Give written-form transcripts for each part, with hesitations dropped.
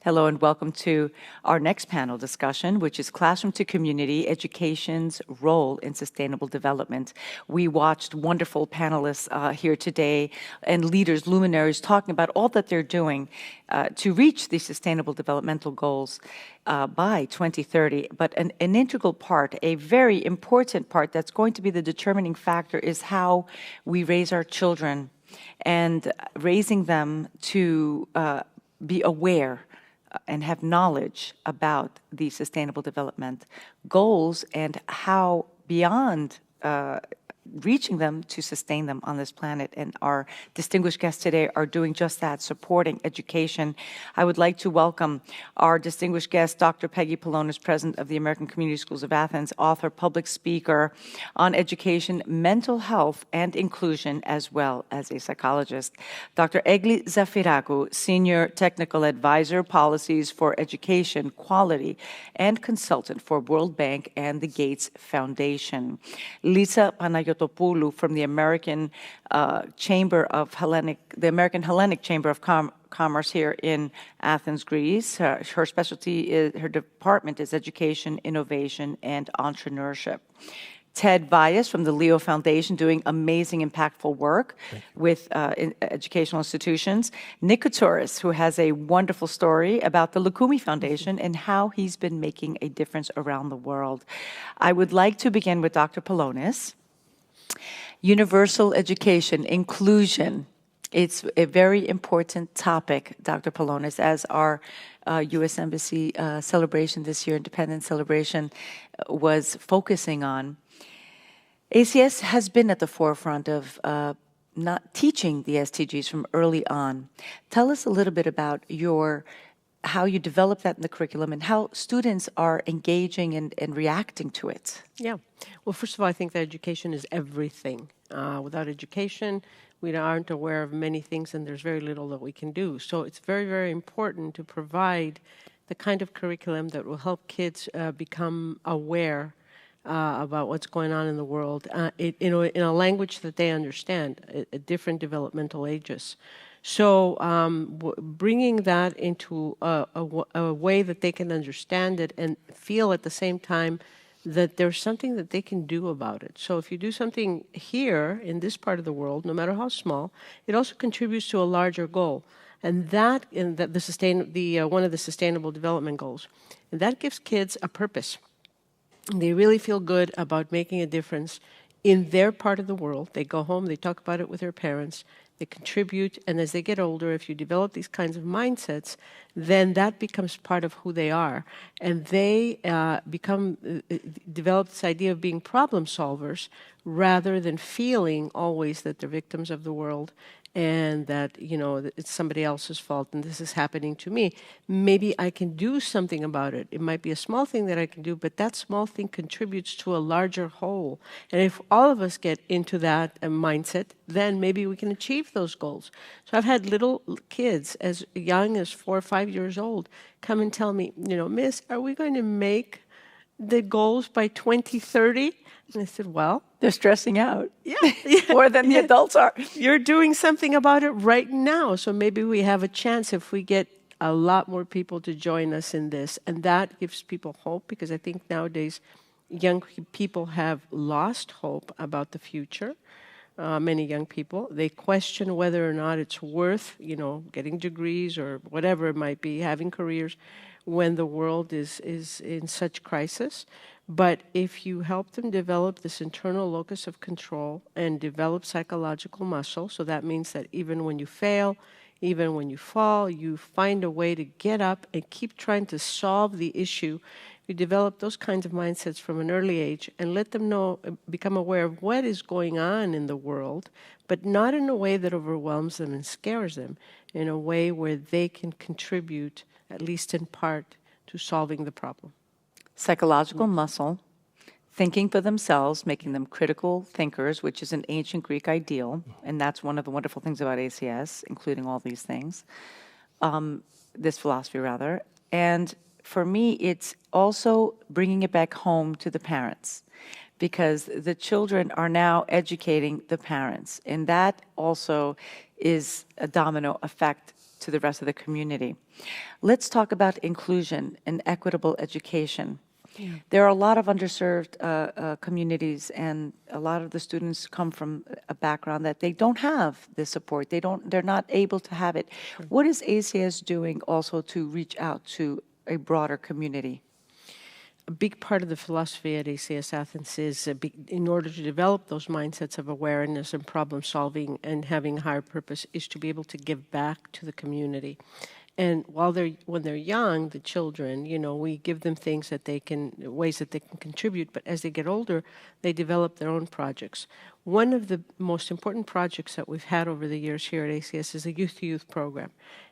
Hello and welcome to our next panel discussion, which is Classroom to Community, Education's Role in Sustainable Development. We watched wonderful panelists here today and leaders, luminaries, talking about all that they're doing to reach the Sustainable Developmental Goals by 2030. But an integral part, a very important part that's going to be the determining factor is how we raise our children and raising them to be aware and have knowledge about the Sustainable Development Goals and how beyond reaching them to sustain them on this planet. And our distinguished guests today are doing just that, supporting education. I would like to welcome our distinguished guest, Dr. Peggy Pelonis, President of the American Community Schools of Athens, author, public speaker on education, mental health, and inclusion, as well as a psychologist. Dr. Aigly Zafeirakou, Senior Technical Advisor, Policies for Education, Quality, and Consultant for World Bank and the Gates Foundation. Litsa Panayotopoulos from the American Chamber of Hellenic Chamber of Commerce here in Athens, Greece. Her specialty is, her department is education, innovation, and entrepreneurship. Ted Vaigas from the Lumi Foundation doing amazing, impactful work with educational institutions. Nick Koutsouris, who has a wonderful story about the Lumi Foundation and how he's been making a difference around the world. I would like to begin with Dr. Pelonis. Universal education, inclusion. It's a very important topic, Dr. Pelonis, as our U.S. Embassy celebration this year, Independence celebration, was focusing on. ACS has been at the forefront of not teaching the SDGs from early on. Tell us a little bit about how you develop that in the curriculum and how students are engaging and reacting to it. Yeah. Well, first of all, I think that education is everything. Without education, we aren't aware of many things and there's very little that we can do. So it's very, very important to provide the kind of curriculum that will help kids become aware about what's going on in the world in a language that they understand at different developmental ages. So bringing that into a way that they can understand it and feel at the same time that there's something that they can do about it. So if you do something here in this part of the world, no matter how small, it also contributes to a larger goal. And that, one of the Sustainable Development Goals. And that gives kids a purpose. They really feel good about making a difference in their part of the world. They go home, they talk about it with their parents, they contribute, and as they get older, if you develop these kinds of mindsets, then that becomes part of who they are. And they develop this idea of being problem solvers rather than feeling always that they're victims of the world and that, it's somebody else's fault and this is happening to me. Maybe I can do something about it. It might be a small thing that I can do, but that small thing contributes to a larger whole. And if all of us get into that mindset, then maybe we can achieve those goals. So I've had little kids as young as 4 or 5 years old come and tell me, Miss, are we going to make the goals by 2030? And I said, well, they're stressing out. Yeah. More than the adults are. You're doing something about it right now. So maybe we have a chance if we get a lot more people to join us in this. And that gives people hope, because I think nowadays young people have lost hope about the future. Many young people, they question whether or not it's worth, getting degrees or whatever it might be, having careers when the world is in such crisis. But if you help them develop this internal locus of control and develop psychological muscle, so that means that even when you fail, even when you fall, you find a way to get up and keep trying to solve the issue. You develop those kinds of mindsets from an early age and let them know, become aware of what is going on in the world, but not in a way that overwhelms them and scares them, in a way where they can contribute, at least in part, to solving the problem. Psychological muscle, thinking for themselves, making them critical thinkers, which is an ancient Greek ideal, and that's one of the wonderful things about ACS, including all these things, this philosophy rather. And for me, it's also bringing it back home to the parents, because the children are now educating the parents, and that also is a domino effect to the rest of the community. Let's talk about inclusion and equitable education. Yeah. There are a lot of underserved communities, and a lot of the students come from a background that they don't have the support. They're not able to have it. Sure. What is ACS doing also to reach out to a broader community? A big part of the philosophy at ACS Athens is in order to develop those mindsets of awareness and problem solving and having a higher purpose is to be able to give back to the community. And when they're young, the children, we give them things that ways that they can contribute, but as they get older, they develop their own projects. One of the most important projects that we've had over the years here at ACS is a youth-to-youth program.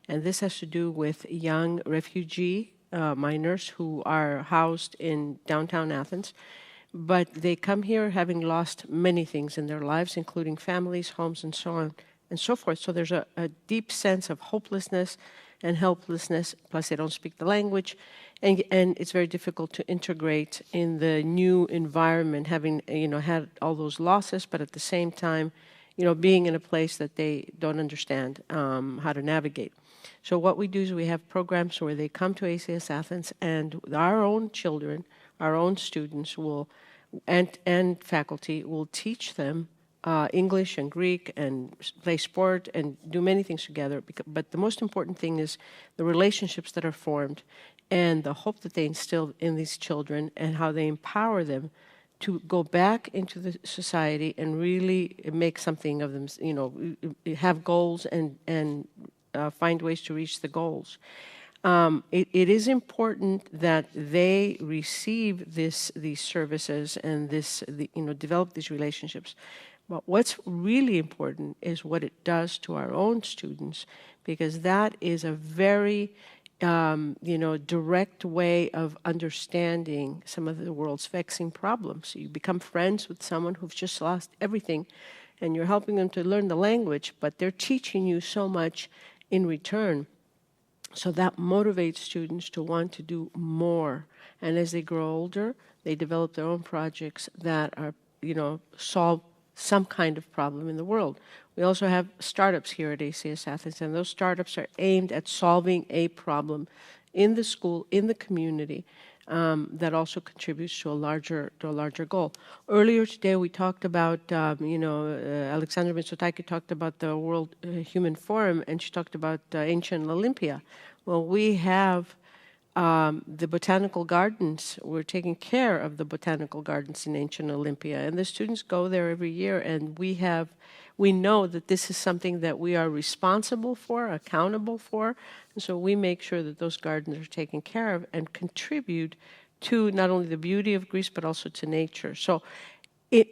And this has to do with young refugee minors who are housed in downtown Athens, but they come here having lost many things in their lives, including families, homes, and so on and so forth. So there's a deep sense of hopelessness and helplessness, plus they don't speak the language, and it's very difficult to integrate in the new environment, having had all those losses, but at the same time, being in a place that they don't understand how to navigate. So what we do is we have programs where they come to ACS Athens, and our own children, our own students and faculty will teach them English and Greek and play sport and do many things together. But the most important thing is the relationships that are formed and the hope that they instill in these children and how they empower them to go back into the society and really make something of them, have goals and find ways to reach the goals. It is important that they receive these services and develop these relationships. But what's really important is what it does to our own students, because that is a very direct way of understanding some of the world's vexing problems. You become friends with someone who's just lost everything, and you're helping them to learn the language, but they're teaching you so much in return. So that motivates students to want to do more. And as they grow older, they develop their own projects that are, solve some kind of problem in the world. We also have startups here at ACS Athens, and those startups are aimed at solving a problem in the school, in the community, that also contributes to a larger goal. Earlier today, we talked about, Alexandra Mitsotakis talked about the World Human Forum, and she talked about ancient Olympia. Well, we have the botanical gardens. We're taking care of the botanical gardens in ancient Olympia, and the students go there every year, and we know that this is something that we are responsible for, accountable for, and so we make sure that those gardens are taken care of and contribute to not only the beauty of Greece, but also to nature. So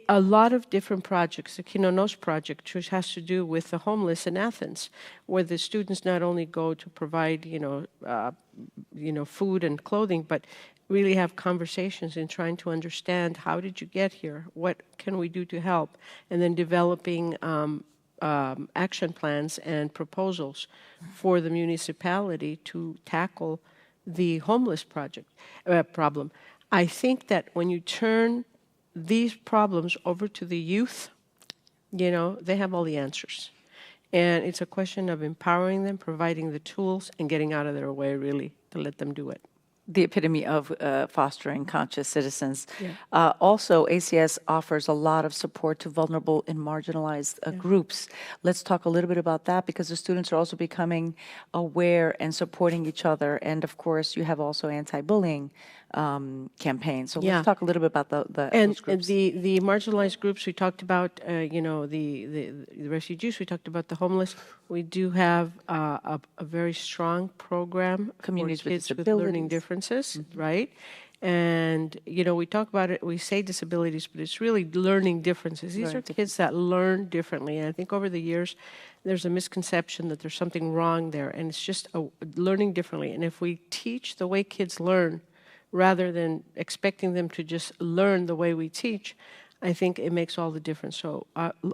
a lot of different projects, the Kinonos project, which has to do with the homeless in Athens, where the students not only go to provide, food and clothing, but really have conversations in trying to understand how did you get here, what can we do to help, and then developing action plans and proposals for the municipality to tackle the homeless problem. I think that when you turn these problems over to the youth, they have all the answers. And it's a question of empowering them, providing the tools, and getting out of their way, really, to let them do it. The epitome of fostering conscious citizens. Yeah. Also, ACS offers a lot of support to vulnerable and marginalized groups. Let's talk a little bit about that, because the students are also becoming aware and supporting each other. And of course, you have also anti-bullying campaigns. So let's talk a little bit about those groups. And the marginalized groups, we talked about, the refugees, we talked about the homeless. We do have a very strong program Communities for kids with learning differences, right? And, we talk about it, we say disabilities, but it's really learning differences. These are kids that learn differently. And I think over the years, there's a misconception that there's something wrong there, and it's just learning differently. And if we teach the way kids learn, rather than expecting them to just learn the way we teach, I think it makes all the difference. So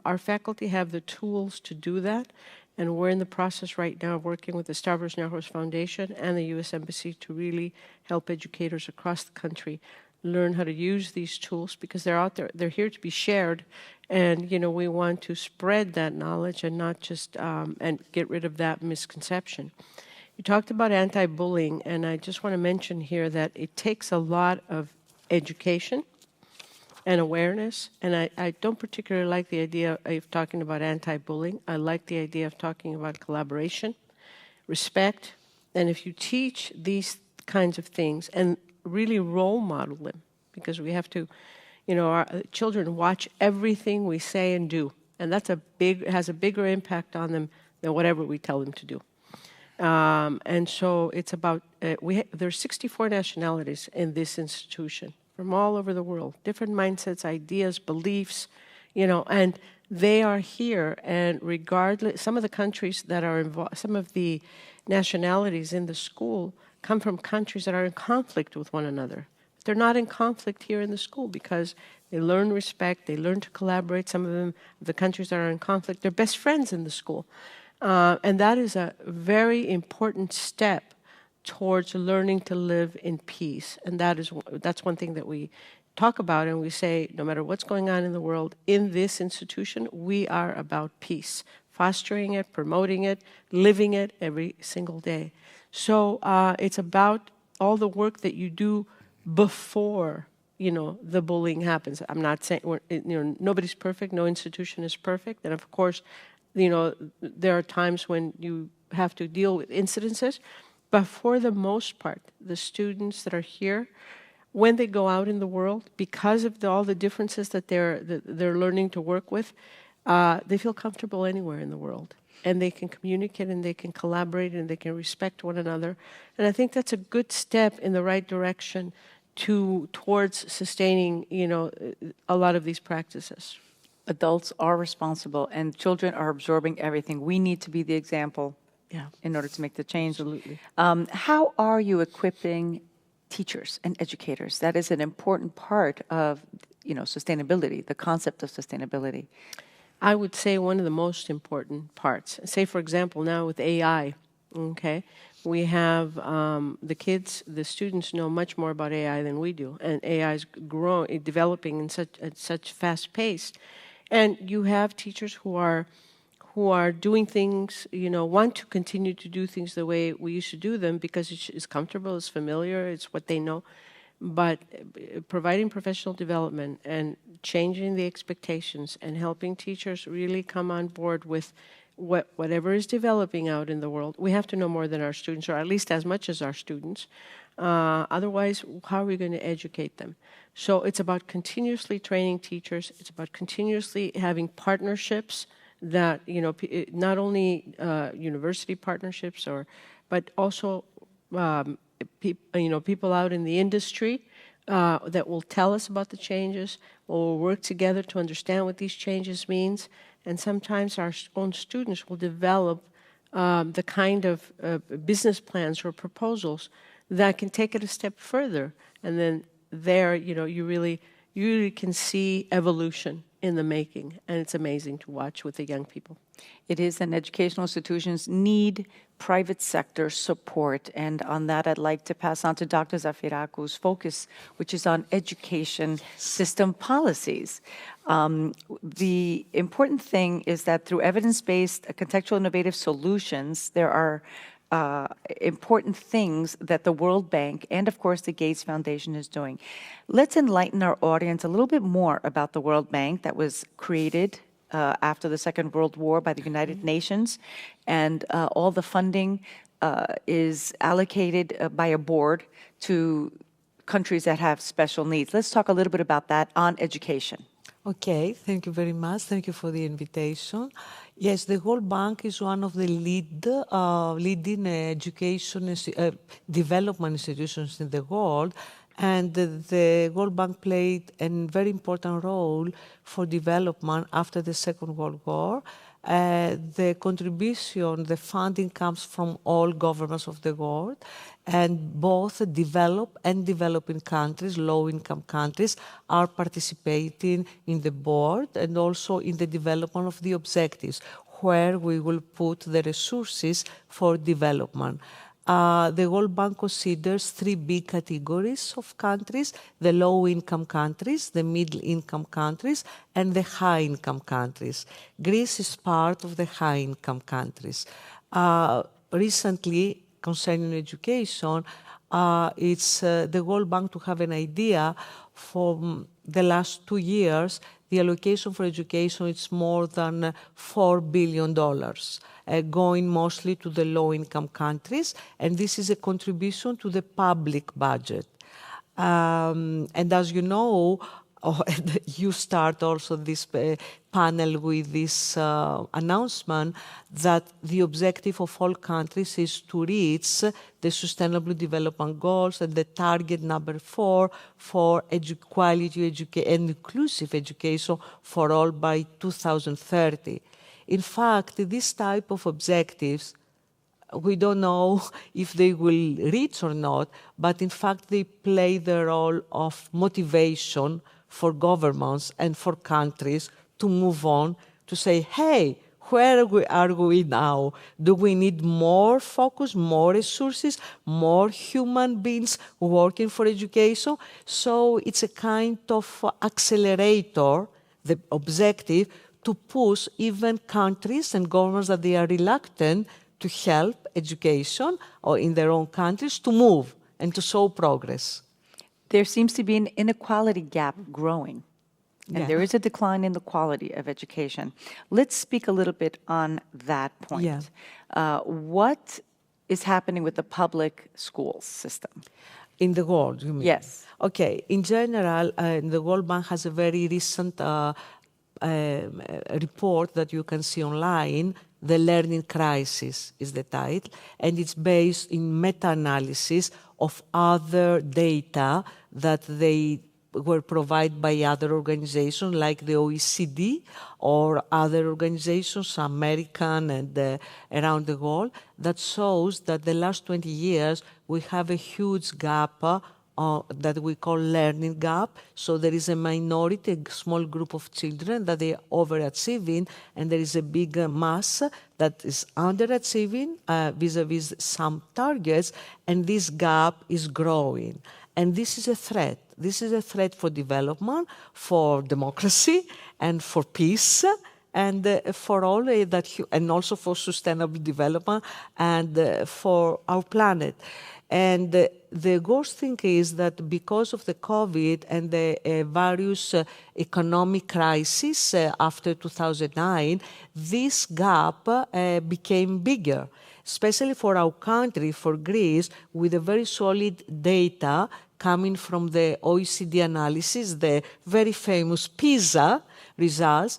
our faculty have the tools to do that, and we're in the process right now of working with the Stavros Niarchos Foundation and the U.S. Embassy to really help educators across the country learn how to use these tools, because they're out there, they're here to be shared. And, we want to spread that knowledge and not just, and get rid of that misconception. You talked about anti-bullying, and I just want to mention here that it takes a lot of education and awareness. And I don't particularly like the idea of talking about anti-bullying. I like the idea of talking about collaboration, respect. And if you teach these kinds of things and really role model them, because we have to, our children watch everything we say and do. And that's has a bigger impact on them than whatever we tell them to do. And so it's about, there's 64 nationalities in this institution from all over the world, different mindsets, ideas, beliefs, and they are here. And regardless, some of the countries that are involved, some of the nationalities in the school come from countries that are in conflict with one another. They're not in conflict here in the school because they learn respect, they learn to collaborate. Some of them, the countries that are in conflict, they're best friends in the school. And that is a very important step towards learning to live in peace. And that's one thing that we talk about, and we say, no matter what's going on in the world, in this institution, we are about peace, fostering it, promoting it, living it every single day. So it's about all the work that you do before, the bullying happens. I'm not saying, nobody's perfect, no institution is perfect, and of course, there are times when you have to deal with incidences, but for the most part, the students that are here, when they go out in the world, because of all the differences that they're learning to work with, they feel comfortable anywhere in the world. And they can communicate and they can collaborate and they can respect one another. And I think that's a good step in the right direction towards sustaining, a lot of these practices. Adults are responsible and children are absorbing everything. We need to be the example in order to make the change. Absolutely. How are you equipping teachers and educators? That is an important part of, sustainability, the concept of sustainability. I would say one of the most important parts. Say, for example, now with AI, okay, we have the students know much more about AI than we do, and AI is developing at such fast pace. And you have teachers who are doing things, want to continue to do things the way we used to do them because it's comfortable, it's familiar, it's what they know. But providing professional development and changing the expectations and helping teachers really come on board with whatever is developing out in the world. We have to know more than our students, or at least as much as our students. Otherwise, how are we going to educate them? So it's about continuously training teachers. It's about continuously having partnerships that, not only university partnerships, but also people out in the industry that will tell us about the changes, will work together to understand what these changes means, and sometimes our own students will develop the kind of business plans or proposals that can take it a step further, and then there, you really can see evolution in the making, and it's amazing to watch with the young people. It is, and educational institutions need private sector support. And on that, I'd like to pass on to Dr. Zafeirakou's focus, which is on education system policies. The important thing is that through evidence-based contextual innovative solutions, there are important things that the World Bank and, of course, the Gates Foundation is doing. Let's enlighten our audience a little bit more about the World Bank that was created after the Second World War by the United Nations, and all the funding is allocated by a board to countries that have special needs. Let's talk a little bit about that on education. Okay, thank you very much. Thank you for the invitation. Yes, the World Bank is one of the leading education development institutions in the world, and the World Bank played a very important role for development after the Second World War. The contribution, the funding comes from all governments of the world, and both developed and developing countries, low-income countries, are participating in the board and also in the development of the objectives, where we will put the resources for development. the World Bank considers three big categories of countries: the low-income countries, the middle-income countries, and the high-income countries. Greece is part of the high-income countries. Recently, concerning education, the World Bank to have an idea for the last 2 years, the allocation for education is more than $4 billion, going mostly to the low-income countries, and this is a contribution to the public budget. And as you know, you start also this panel with this announcement that the objective of all countries is to reach the Sustainable Development Goals and the target number 4 for quality and inclusive education for all by 2030. In fact, this type of objectives, we don't know if they will reach or not, but in fact they play the role of motivation for governments and for countries to move on, to say, hey, where are we now? Do we need more focus, more resources, more human beings working for education? So it's a kind of accelerator, the objective, to push even countries and governments that they are reluctant to help education or in their own countries to move and to show progress. There seems to be an inequality gap growing, and Yeah. there is a decline in the quality of education. Let's speak a little bit on that point. Yeah. What is happening with the public school system? In the world, you mean? Yes. Okay. In general, the World Bank has a very recent report that you can see online. The Learning Crisis is the title, and it's based in meta-analysis of other data that they were provided by other organizations like the OECD or other organizations, American and around the world, that shows that the last 20 years we have a huge gap that we call learning gap. So there is a minority, a small group of children that they are overachieving, and there is a big mass that is underachieving vis-a-vis some targets, and this gap is growing. And this is a threat. This is a threat for development, for democracy, and for peace, and for all that, and also for sustainable development, and for our planet. And the worst thing is that because of the COVID and the various economic crises after 2009, this gap became bigger, especially for our country, for Greece, with a very solid data coming from the OECD analysis, the very famous PISA results.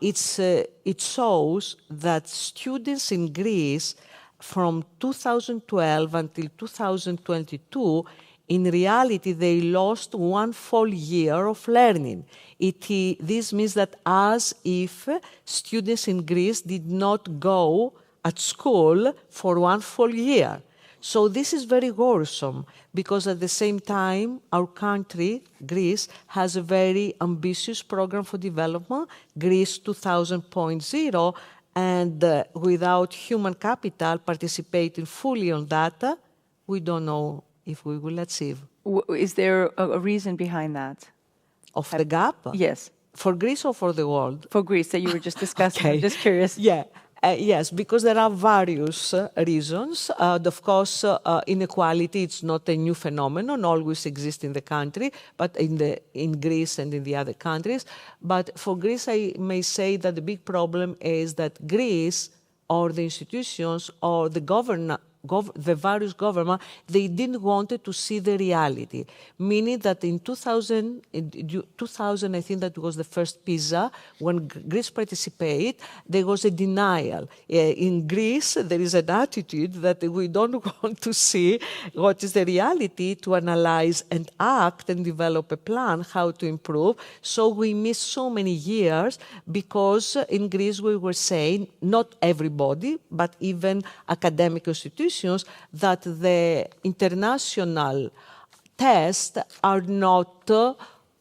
It shows that students in Greece from 2012 until 2022, in reality, they lost 1 full year of learning. This means that as if students in Greece did not go at school for 1 full year. So this is very worrisome, because at the same time, our country, Greece, has a very ambitious program for development, Greece 2000.0, and without human capital participating fully on data, we don't know if we will achieve. Is there a reason behind that? Of the gap? Yes. For Greece or for the world? For Greece, that you were just discussing. Okay. I'm just curious. Yeah. Yes, because there are various reasons. Of course, inequality, it's not a new phenomenon, always exists in the country, but in Greece and in the other countries. But for Greece, I may say that the big problem is that Greece, or the institutions, or the various government, they didn't want to see the reality. Meaning that in 2000, I think that was the first PISA, when Greece participated, there was a denial. In Greece, there is an attitude that we don't want to see what is the reality, to analyze and act and develop a plan how to improve. So we missed so many years, because in Greece we were saying, not everybody, but even academic institutions, that the international tests are not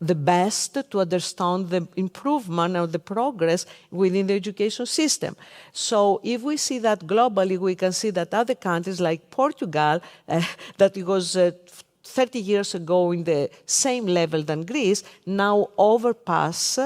the best to understand the improvement or the progress within the education system. So if we see that globally, we can see that other countries like Portugal, that it was 30 years ago in the same level than Greece, now overpass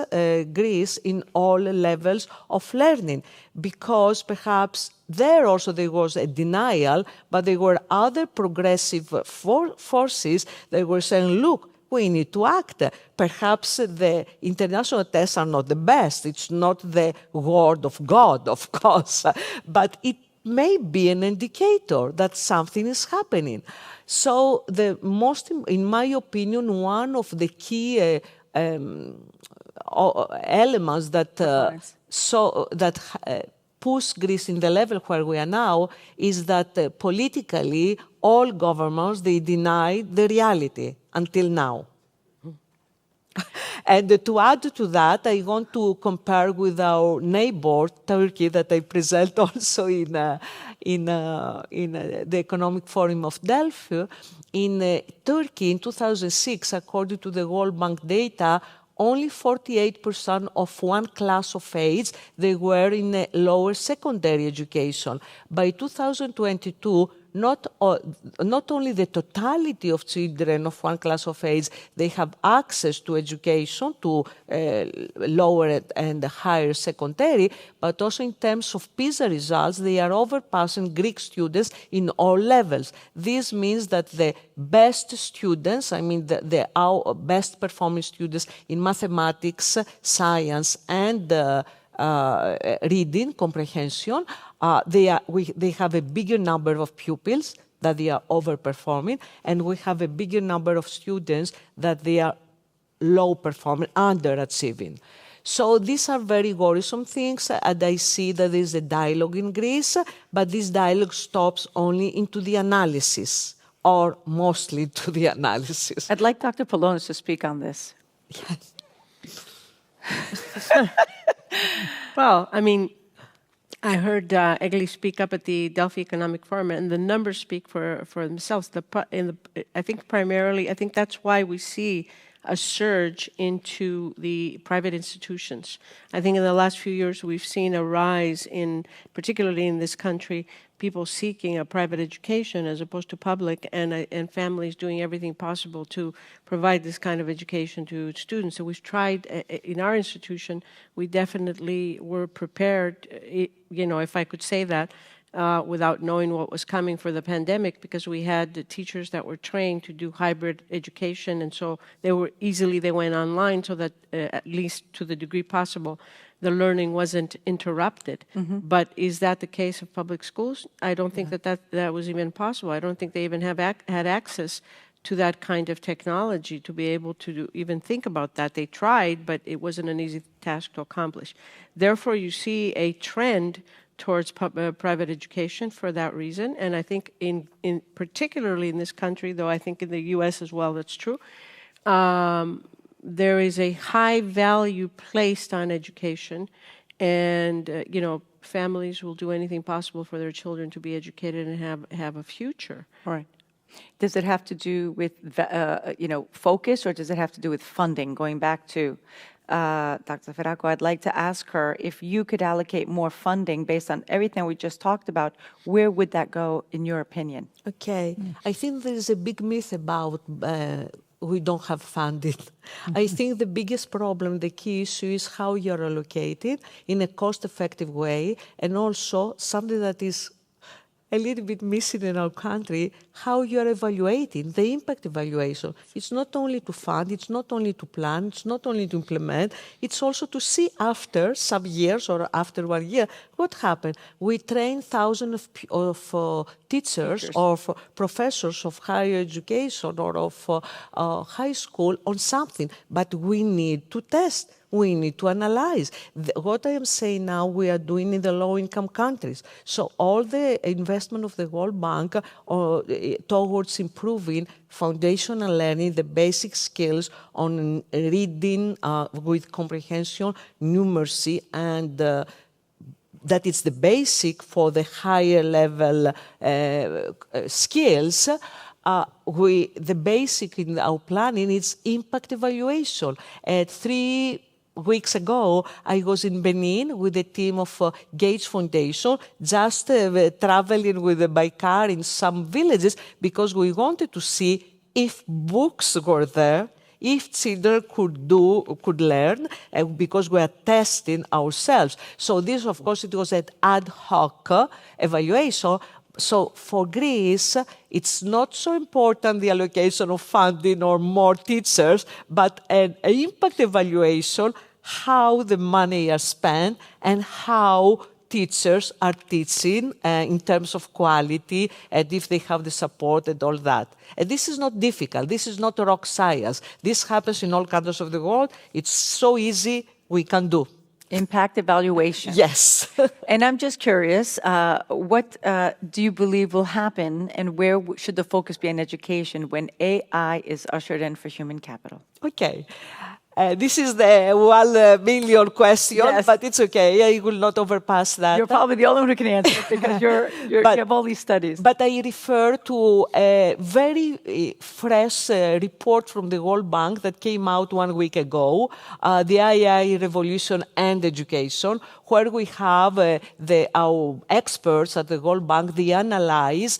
Greece in all levels of learning, because perhaps there also there was a denial, but there were other progressive forces that were saying, look, we need to act. Perhaps the international tests are not the best. It's not the word of God, of course, but it may be an indicator that something is happening. So the most, in my opinion, one of the key elements that push Greece in the level where we are now is that politically all governments, they deny the reality until now. And to add to that, I want to compare with our neighbor, Turkey, that I present also in the Economic Forum of Delphi. In Turkey, in 2006, according to the World Bank data, only 48% of one class of age, they were in a lower secondary education. By 2022, not only the totality of children of one class of age, they have access to education, to lower and higher secondary, but also in terms of PISA results, they are overpassing Greek students in all levels. This means that the best students, I mean our best performing students in mathematics, science, and reading comprehension, they have a bigger number of pupils that they are overperforming, and we have a bigger number of students that they are low performing, underachieving. So these are very worrisome things, and I see that there is a dialogue in Greece, but this dialogue stops only into the analysis, or mostly to the analysis. I'd like Dr. Pelonis to speak on this. Yes. Well, I mean, I heard Aigly speak up at the Delphi Economic Forum, and the numbers speak for themselves. I think primarily, I think that's why we see a surge into the private institutions. I think in the last few years, we've seen a rise in, particularly in this country, people seeking a private education as opposed to public, and families doing everything possible to provide this kind of education to students. So we've tried, in our institution, we definitely were prepared, if I could say that, without knowing what was coming for the pandemic, because we had the teachers that were trained to do hybrid education, and so they went online so that at least to the degree possible, the learning wasn't interrupted. Mm-hmm. But is that the case of public schools? I don't think that was even possible. I don't think they even had access to that kind of technology to be able to even think about that. They tried, but it wasn't an easy task to accomplish. Therefore, you see a trend towards private education for that reason. And I think in particularly in this country, though I think in the US as well, that's true, there is a high value placed on education, and families will do anything possible for their children to be educated and have a future. All right. Does it have to do with focus, or does it have to do with funding? Going back to Dr. Zafeirakou, I'd like to ask her if you could allocate more funding based on everything we just talked about, where would that go in your opinion? Okay. I think there is a big myth about we don't have funding. Mm-hmm. I think the biggest problem, the key issue is how you're allocated in a cost-effective way, and also something that is a little bit missing in our country, how you're evaluating, the impact evaluation. It's not only to fund, it's not only to plan, it's not only to implement, it's also to see after some years or after 1 year, what happened. We train thousands of teachers or of professors of higher education or of high school on something, but we need to test. We need to analyze. What I am saying now, we are doing in the low-income countries. So all the investment of the World Bank towards improving foundational learning, the basic skills on reading with comprehension, numeracy, and that is the basic for the higher level skills, the basic in our planning is impact evaluation. 3 weeks ago, I was in Benin with a team of Gates Foundation, just traveling by car in some villages because we wanted to see if books were there, if children could learn, because we are testing ourselves. So this, of course, it was an ad hoc evaluation. So for Greece, it's not so important the allocation of funding or more teachers, but an impact evaluation, how the money is spent and how teachers are teaching in terms of quality and if they have the support and all that. And this is not difficult. This is not rock science. This happens in all countries of the world. It's so easy, we can do. Impact evaluation. Yes. And I'm just curious, what do you believe will happen and where should the focus be on education when AI is ushered in for human capital? Okay. This is the 1 million question, Yes. but it's okay. I will not overpass that. You're probably the only one who can answer it because you have all these studies. But I refer to a very fresh report from the World Bank that came out 1 week ago, the AI Revolution and Education, where we have our experts at the World Bank, they analyze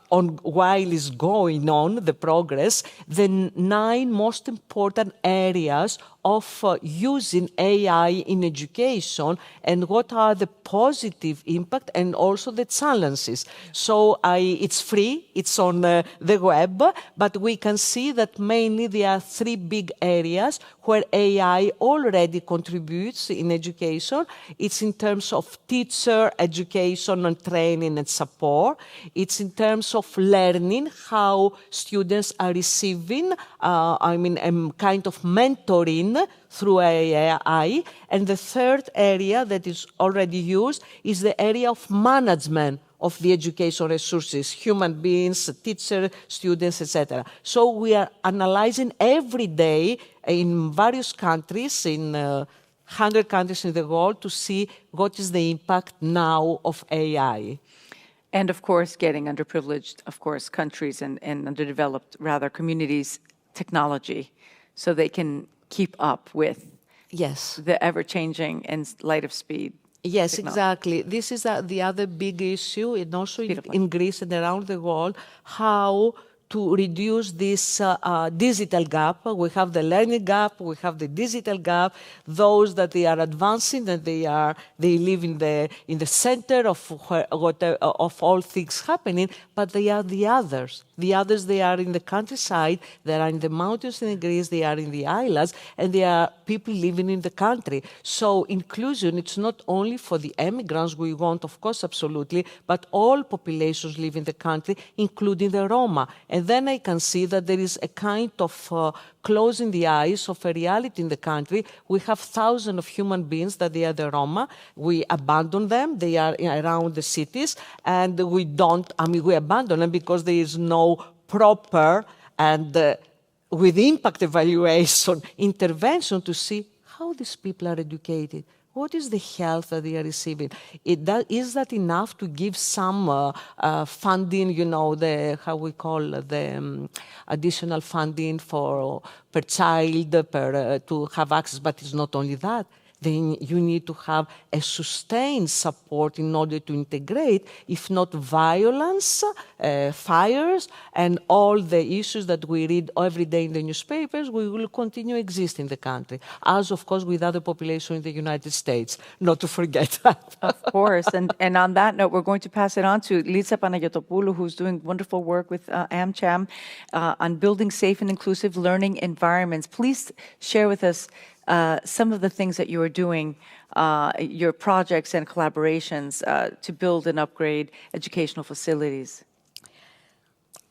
while is going on the progress, the 9 most important areas of using AI in education and what are the positive impact and also the challenges. So it's free, it's on the web, but we can see that mainly there are 3 big areas where AI already contributes in education. It's in terms of teacher education and training and support. It's in terms of learning, how students are receiving, kind of mentoring through AI. And the third area that is already used is the area of management of the education resources, human beings, teachers, students, etc. So we are analyzing every day in various countries, in 100 countries in the world, to see what is the impact now of AI. And of course, getting underprivileged, of course, countries and underdeveloped, rather, communities, technology, so they can keep up with the ever-changing and light of speed. Yes, technology. exactly. This is the other big issue, and also in Greece and around the world, how to reduce this digital gap. We have the learning gap, we have the digital gap. Those that they are advancing and they live in the center of all things happening, but they are the others. The others, they are in the countryside, they are in the mountains in Greece, they are in the islands, and they are people living in the country. So inclusion, it's not only for the immigrants we want, of course, absolutely, but all populations live in the country, including the Roma. And then I can see that there is a kind of closing the eyes of a reality in the country. We have thousands of human beings that they are the Roma. We abandon them. They are around the cities, and we abandon them because there is no proper and with impact evaluation intervention to see how these people are educated. What is the health that they are receiving? Is that enough to give some funding, additional funding per child, to have access? But it's not only that. Then you need to have a sustained support in order to integrate, if not violence, fires, and all the issues that we read every day in the newspapers, we will continue existing in the country, as of course with other population in the United States, not to forget that. Of course, and on that note, we're going to pass it on to Litsa Panayotopoulos, who's doing wonderful work with AmCham on building safe and inclusive learning environments. Please share with us some of the things that you are doing, your projects and collaborations to build and upgrade educational facilities.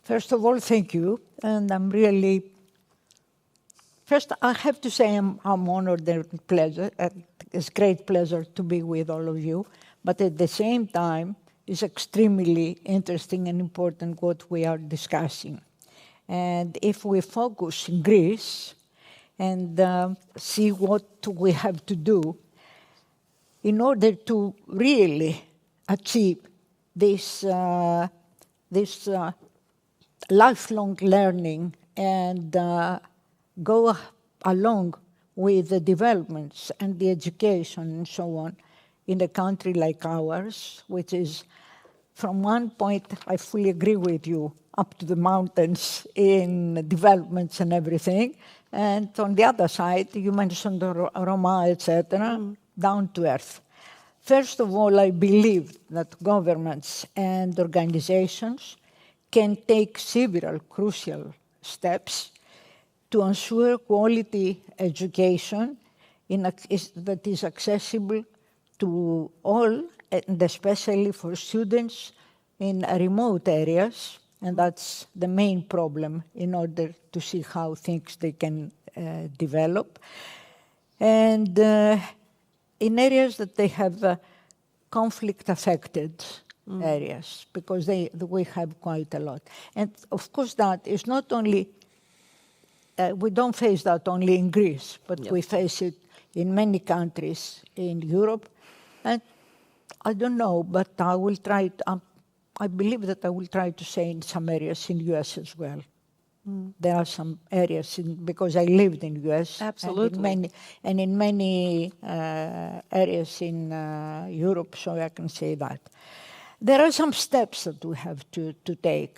First of all, thank you. And I'm really, first I have to say I'm honored and pleasure. It's great pleasure to be with all of you. But at the same time, it's extremely interesting and important what we are discussing. And if we focus in Greece, and see what we have to do in order to really achieve this lifelong learning and go along with the developments and the education and so on in a country like ours, which is, from one point, I fully agree with you, up to the mountains in developments and everything. And on the other side, you mentioned Roma, etc., down to earth. First of all, I believe that governments and organizations can take several crucial steps to ensure quality education that is accessible to all, and especially for students in remote areas. And that's the main problem in order to see how things they can develop. And in areas that they have conflict-affected areas, because we have quite a lot. And of course that is not only, we don't face that only in Greece, but we face it in many countries in Europe. And I don't know, but I will try to, I believe that I will try to say in some areas in the US as well. There are some areas, because I lived in the US. Absolutely. And in many areas in Europe, so I can say that. There are some steps that we have to take,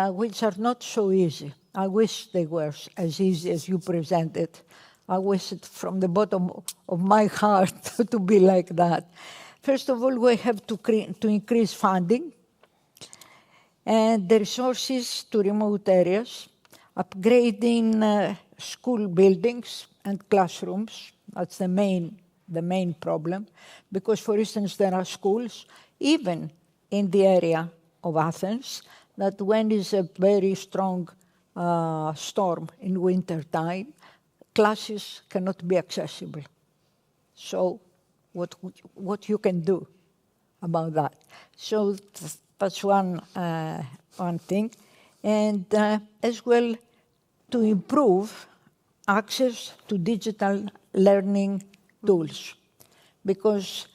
which are not so easy. I wish they were as easy as you presented. I wish it from the bottom of my heart to be like that. First of all, we have to increase funding and the resources to remote areas, upgrading school buildings and classrooms. That's the main problem. Because, for instance, there are schools, even in the area of Athens, that when is a very strong storm in winter time, classes cannot be accessible. So what you can do about that? So that's one thing. And as well, to improve access to digital learning tools, because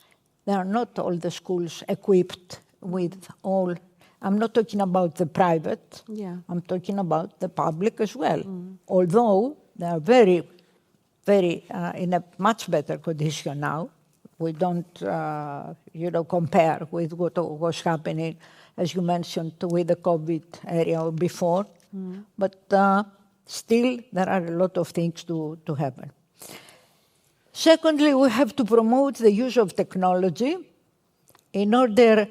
there are not all the schools equipped with all. I'm not talking about the private, I'm talking about the public as well. Although they are very, very in a much better condition now. We don't, compare with what was happening, as you mentioned, with the COVID area before. But still, there are a lot of things to happen. Secondly, we have to promote the use of technology in order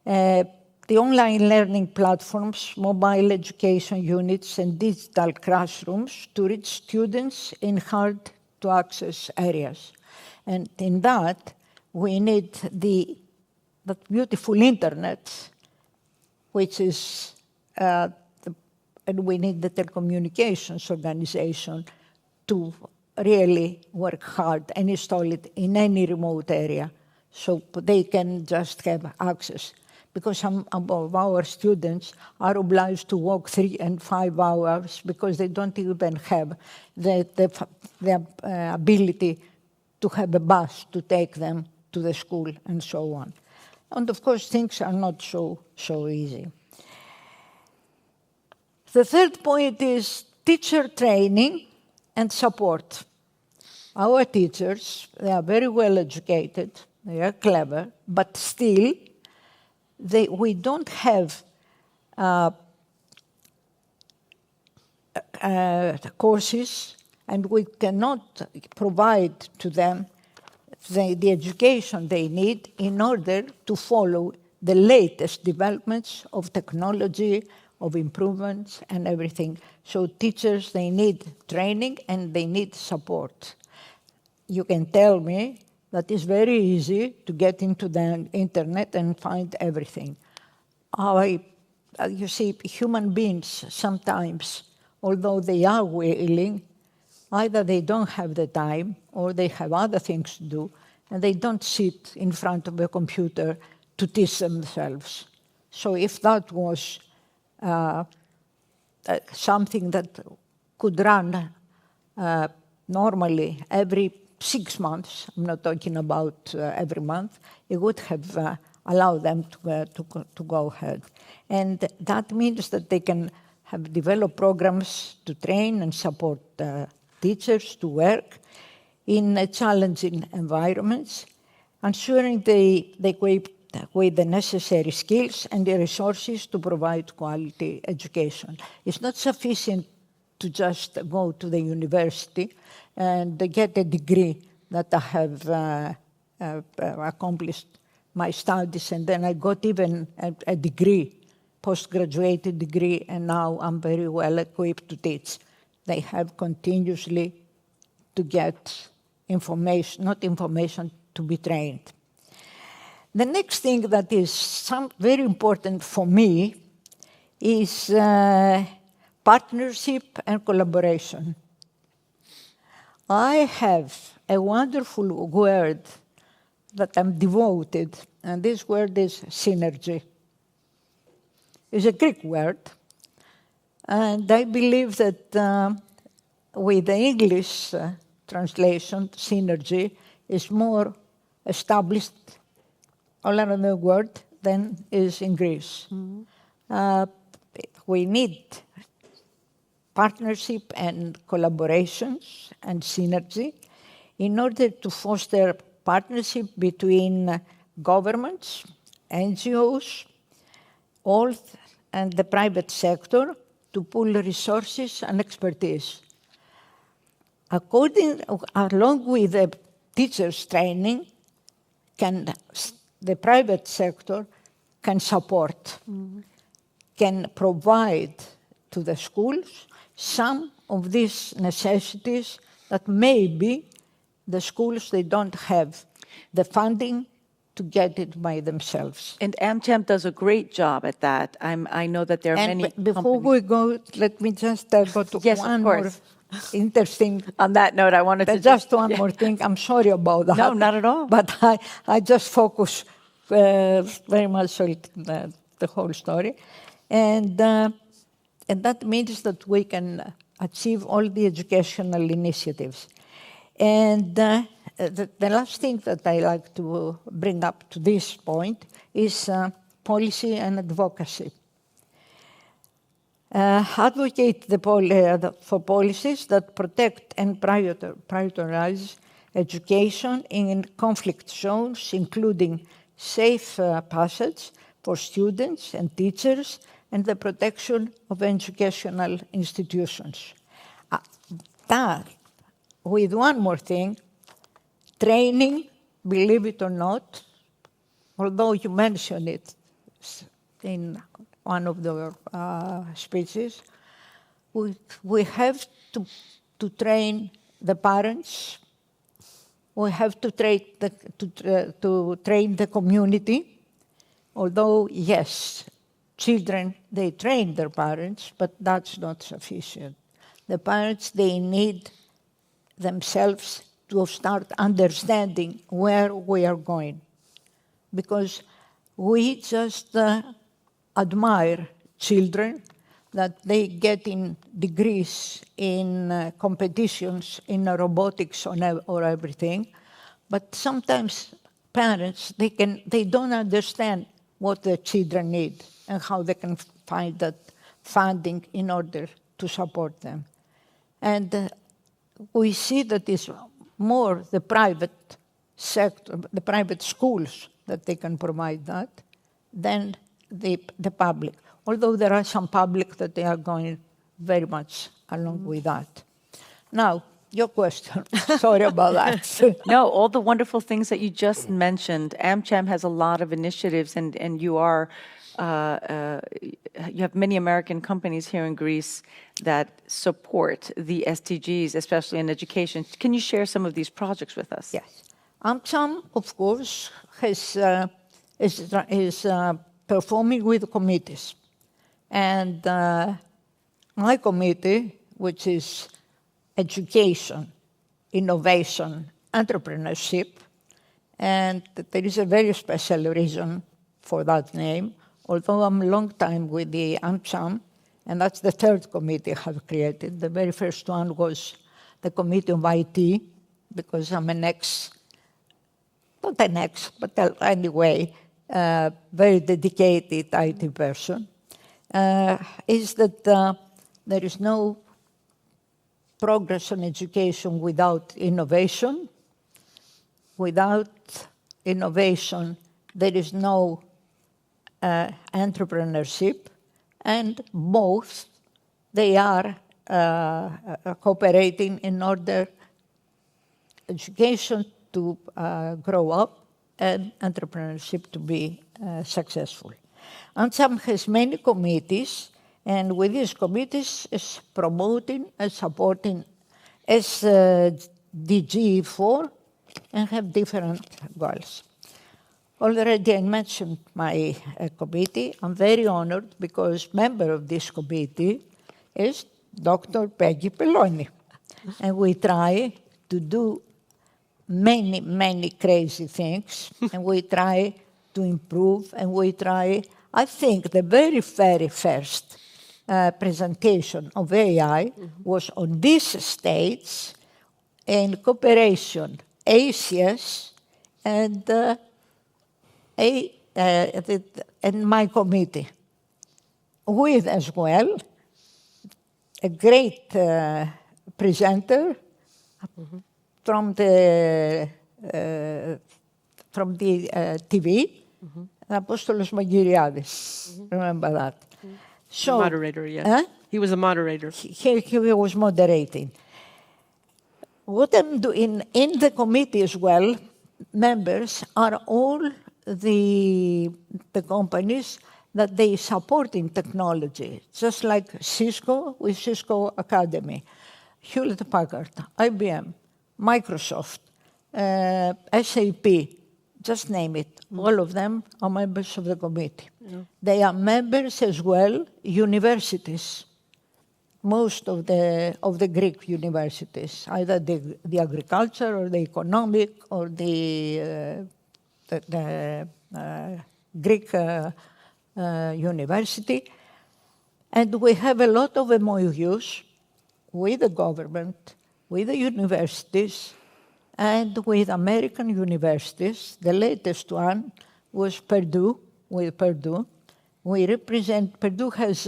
the online learning platforms, mobile education units, and digital classrooms to reach students in hard-to-access areas. And in that, we need that beautiful internet, which is, and we need the telecommunications organization to really work hard and install it in any remote area so they can just have access. Because some of our students are obliged to walk 3 and 5 hours because they don't even have the ability to have a bus to take them to the school and so on. And of course, things are not so easy. The third point is teacher training and support. Our teachers, they are very well educated, they are clever, but still, we don't have courses, and we cannot provide to them the education they need in order to follow the latest developments of technology, of improvements and everything. So teachers, they need training and they need support. You can tell me that it's very easy to get into the internet and find everything. You see, human beings sometimes, although they are willing, either they don't have the time or they have other things to do, and they don't sit in front of a computer to teach themselves. So if that was something that could run normally every 6 months, I'm not talking about every month, it would have allow them to go ahead. And that means that they can have developed programs to train and support teachers to work in challenging environments, ensuring they equip with the necessary skills and the resources to provide quality education. It's not sufficient to just go to the university and get a degree that I have accomplished my studies, and then I got even a degree, postgraduate degree, and now I'm very well equipped to teach. They have continuously to get information, not information, to be trained. The next thing that is very important for me is partnership and collaboration. I have a wonderful word that I'm devoted, and this word is synergy. It's a Greek word, and I believe that with the English translation, synergy is more established all around the world than is in Greece. We need partnership and collaborations and synergy in order to foster partnership between governments, NGOs, all and the private sector to pool resources and expertise. Along with the teachers' training, the private sector can support, can provide to the schools some of these necessities that maybe the schools, they don't have the funding to get it by themselves. And AmCham does a great job at that. I know that there are many Before we go, let me just go to Yes, one of more course. interesting. On that note, I wanted to Just one more thing. I'm sorry about that. No, not at all. But I just focus very much on the whole story. And that means that we can achieve all the educational initiatives. And the last thing that I like to bring up to this point is policy and advocacy. Advocate for policies that protect and prioritize education in conflict zones, including safe passage for students and teachers, and the protection of educational institutions. That, with one more thing, training, believe it or not, although you mentioned it in one of the speeches, we have to train the parents, we have to train the community, although, yes, children, they train their parents, but that's not sufficient. The parents, they need themselves to start understanding where we are going. Because we just admire children that they get in degrees in competitions in robotics or everything, but sometimes parents, they don't understand what the children need and how they can find that funding in order to support them. And we see that it's more the private sector, the private schools that they can provide that than the public. Although there are some public that they are going very much along with that. Now, your question. Sorry about that. No, all the wonderful things that you just mentioned. AmCham has a lot of initiatives, and you are you have many American companies here in Greece that support the SDGs, especially in education. Can you share some of these projects with us? Yes. AmCham, of course, is performing with committees. And my committee, which is education, innovation, entrepreneurship, and there is a very special reason for that name, although I'm a long time with the AmCham, and that's the third committee I have created. The very first one was the Committee of IT, because I'm not an ex, but anyway, very dedicated IT person, is that there is no progress on education without innovation. Without innovation, there is no entrepreneurship, and both, they are cooperating in order education to grow up and entrepreneurship to be successful. AmCham has many committees, and with these committees is promoting and supporting SDG 4 and have different goals. Already I mentioned my committee. I'm very honored because member of this committee is Dr. Peggy Pelonis. And we try to do many, many crazy things, and we try to improve, and we try, I think the very, very first presentation of AI was on these states in cooperation, ACS and my committee, with as well a great presenter from the TV, Apostolos Magiriadis. Remember that? So, Moderator, yes. He was a moderator. He was moderating. What I'm doing in the committee as well, members are all the companies that they support in technology, just like Cisco with Cisco Academy, Hewlett-Packard, IBM, Microsoft, SAP, just name it. All of them are members of the committee. Yeah. They are members as well, universities, most of the Greek universities, either the agriculture or the economic or the Greek university. And we have a lot of MOUs with the government, with the universities, and with American universities. The latest one was Purdue, with Purdue. Purdue has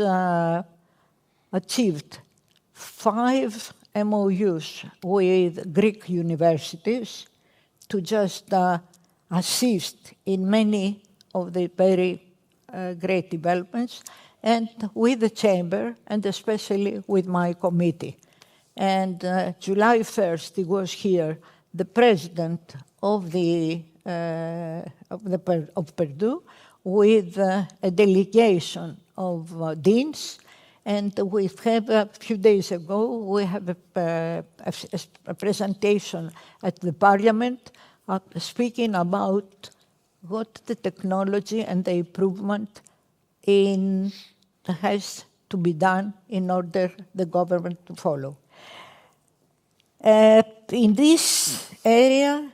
achieved 5 MOUs with Greek universities to just assist in many of the very great developments, and with the chamber, and especially with my committee. And July 1st, he was here, the president of Purdue, with a delegation of deans. And we have, a few days ago, we have a presentation at the parliament speaking about what the technology and the improvement has to be done in order the government to follow. In this area,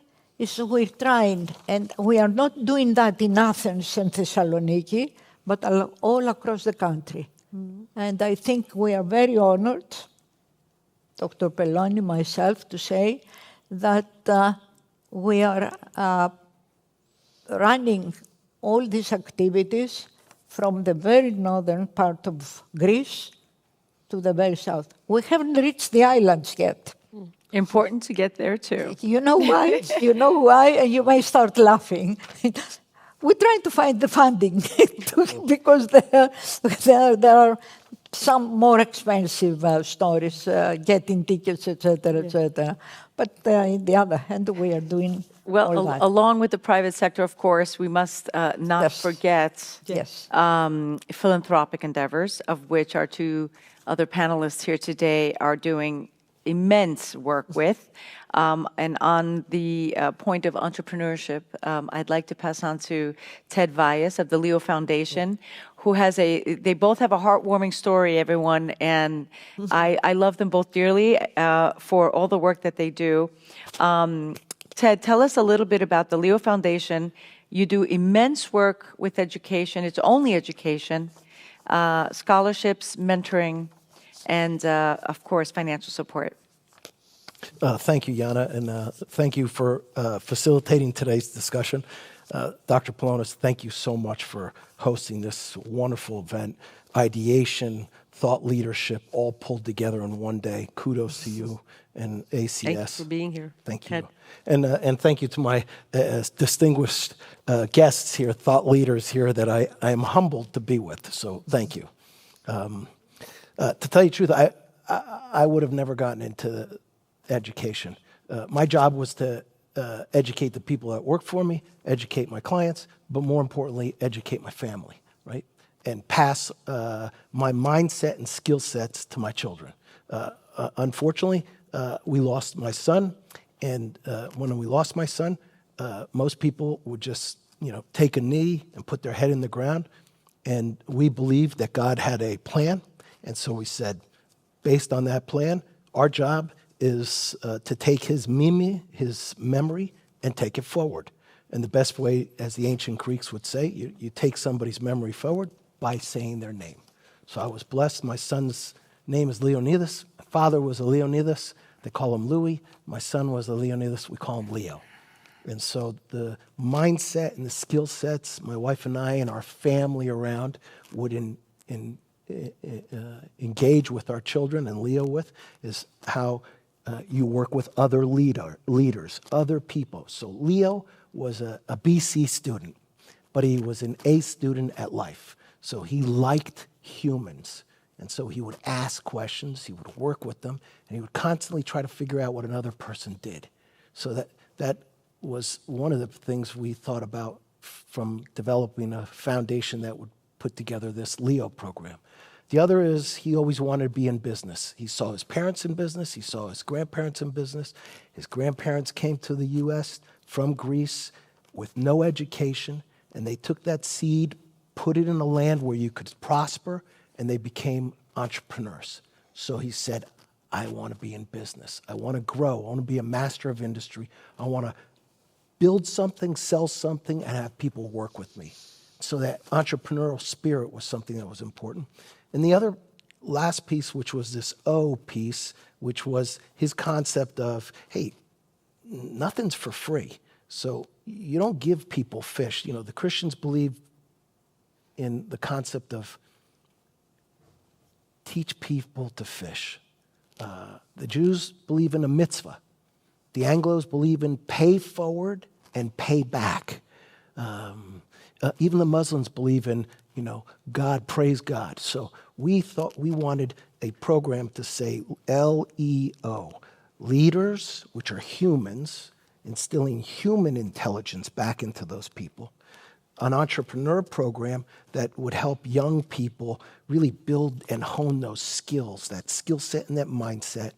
we're trying, and we are not doing that in Athens and Thessaloniki, but all across the country. And I think we are very honored, Dr. Pelonis, myself, to say that we are running all these activities from the very northern part of Greece to the very south. We haven't reached the islands yet. Important to get there, too. You know why? You know why? And you may start laughing. We're trying to find the funding because there are some more expensive stories, getting tickets, etc., etc. But on the other hand, we are doing all that. Along with the private sector, of course, we must not forget philanthropic endeavors, of which our 2 other panelists here today are doing immense work with. And on the point of entrepreneurship, I'd like to pass on to Ted Vaigas of the Lumi Foundation, who has they both have a heartwarming story, everyone, and I love them both dearly for all the work that they do. Ted, tell us a little bit about the Lumi Foundation. You do immense work with education. It's only education, scholarships, mentoring, and, of course, financial support. Thank you, Yana, and thank you for facilitating today's discussion. Dr. Pelonis, thank you so much for hosting this wonderful event. Ideation, thought leadership, all pulled together in one day. Kudos to you and ACS. Thank you for being here. Thank Ted. you. And thank you to my distinguished guests here, thought leaders here that I am humbled to be with. So thank you. To tell you the truth, I would have never gotten into education. My job was to educate the people that work for me, educate my clients, but more importantly, educate my family, right? And pass my mindset and skill sets to my children. Unfortunately, we lost my son, and when we lost my son, most people would just, take a knee and put their head in the ground, and we believed that God had a plan, and so we said, based on that plan, our job is to take his memory, and take it forward. And the best way, as the ancient Greeks would say, you take somebody's memory forward by saying their name. So I was blessed. My son's name is Leonidas. My father was a Leonidas. They call him Louis. My son was a Leonidas. We call him Leo. And so the mindset and the skill sets my wife and I and our family around would engage with our children and Leo with is how you work with other leaders, other people. So Leo was a BC student, but he was an A student at life. So he liked humans. And so he would ask questions, he would work with them, and he would constantly try to figure out what another person did. So that was one of the things we thought about from developing a foundation that would put together this Leo program. The other is he always wanted to be in business. He saw his parents in business. He saw his grandparents in business. His grandparents came to the U.S. from Greece with no education, and they took that seed, put it in a land where you could prosper, and they became entrepreneurs. So he said, I want to be in business. I want to grow. I want to be a master of industry. I want to build something, sell something, and have people work with me. So that entrepreneurial spirit was something that was important. And the other last piece, which was this O piece, which was his concept of, hey, nothing's for free. So you don't give people fish. The Christians believe in the concept of teach people to fish. The Jews believe in a mitzvah. The Anglos believe in pay forward and pay back. Even the Muslims believe in, God, praise God. So we thought we wanted a program to say LEO, leaders, which are humans, instilling human intelligence back into those people. An entrepreneur program that would help young people really build and hone those skills, that skill set and that mindset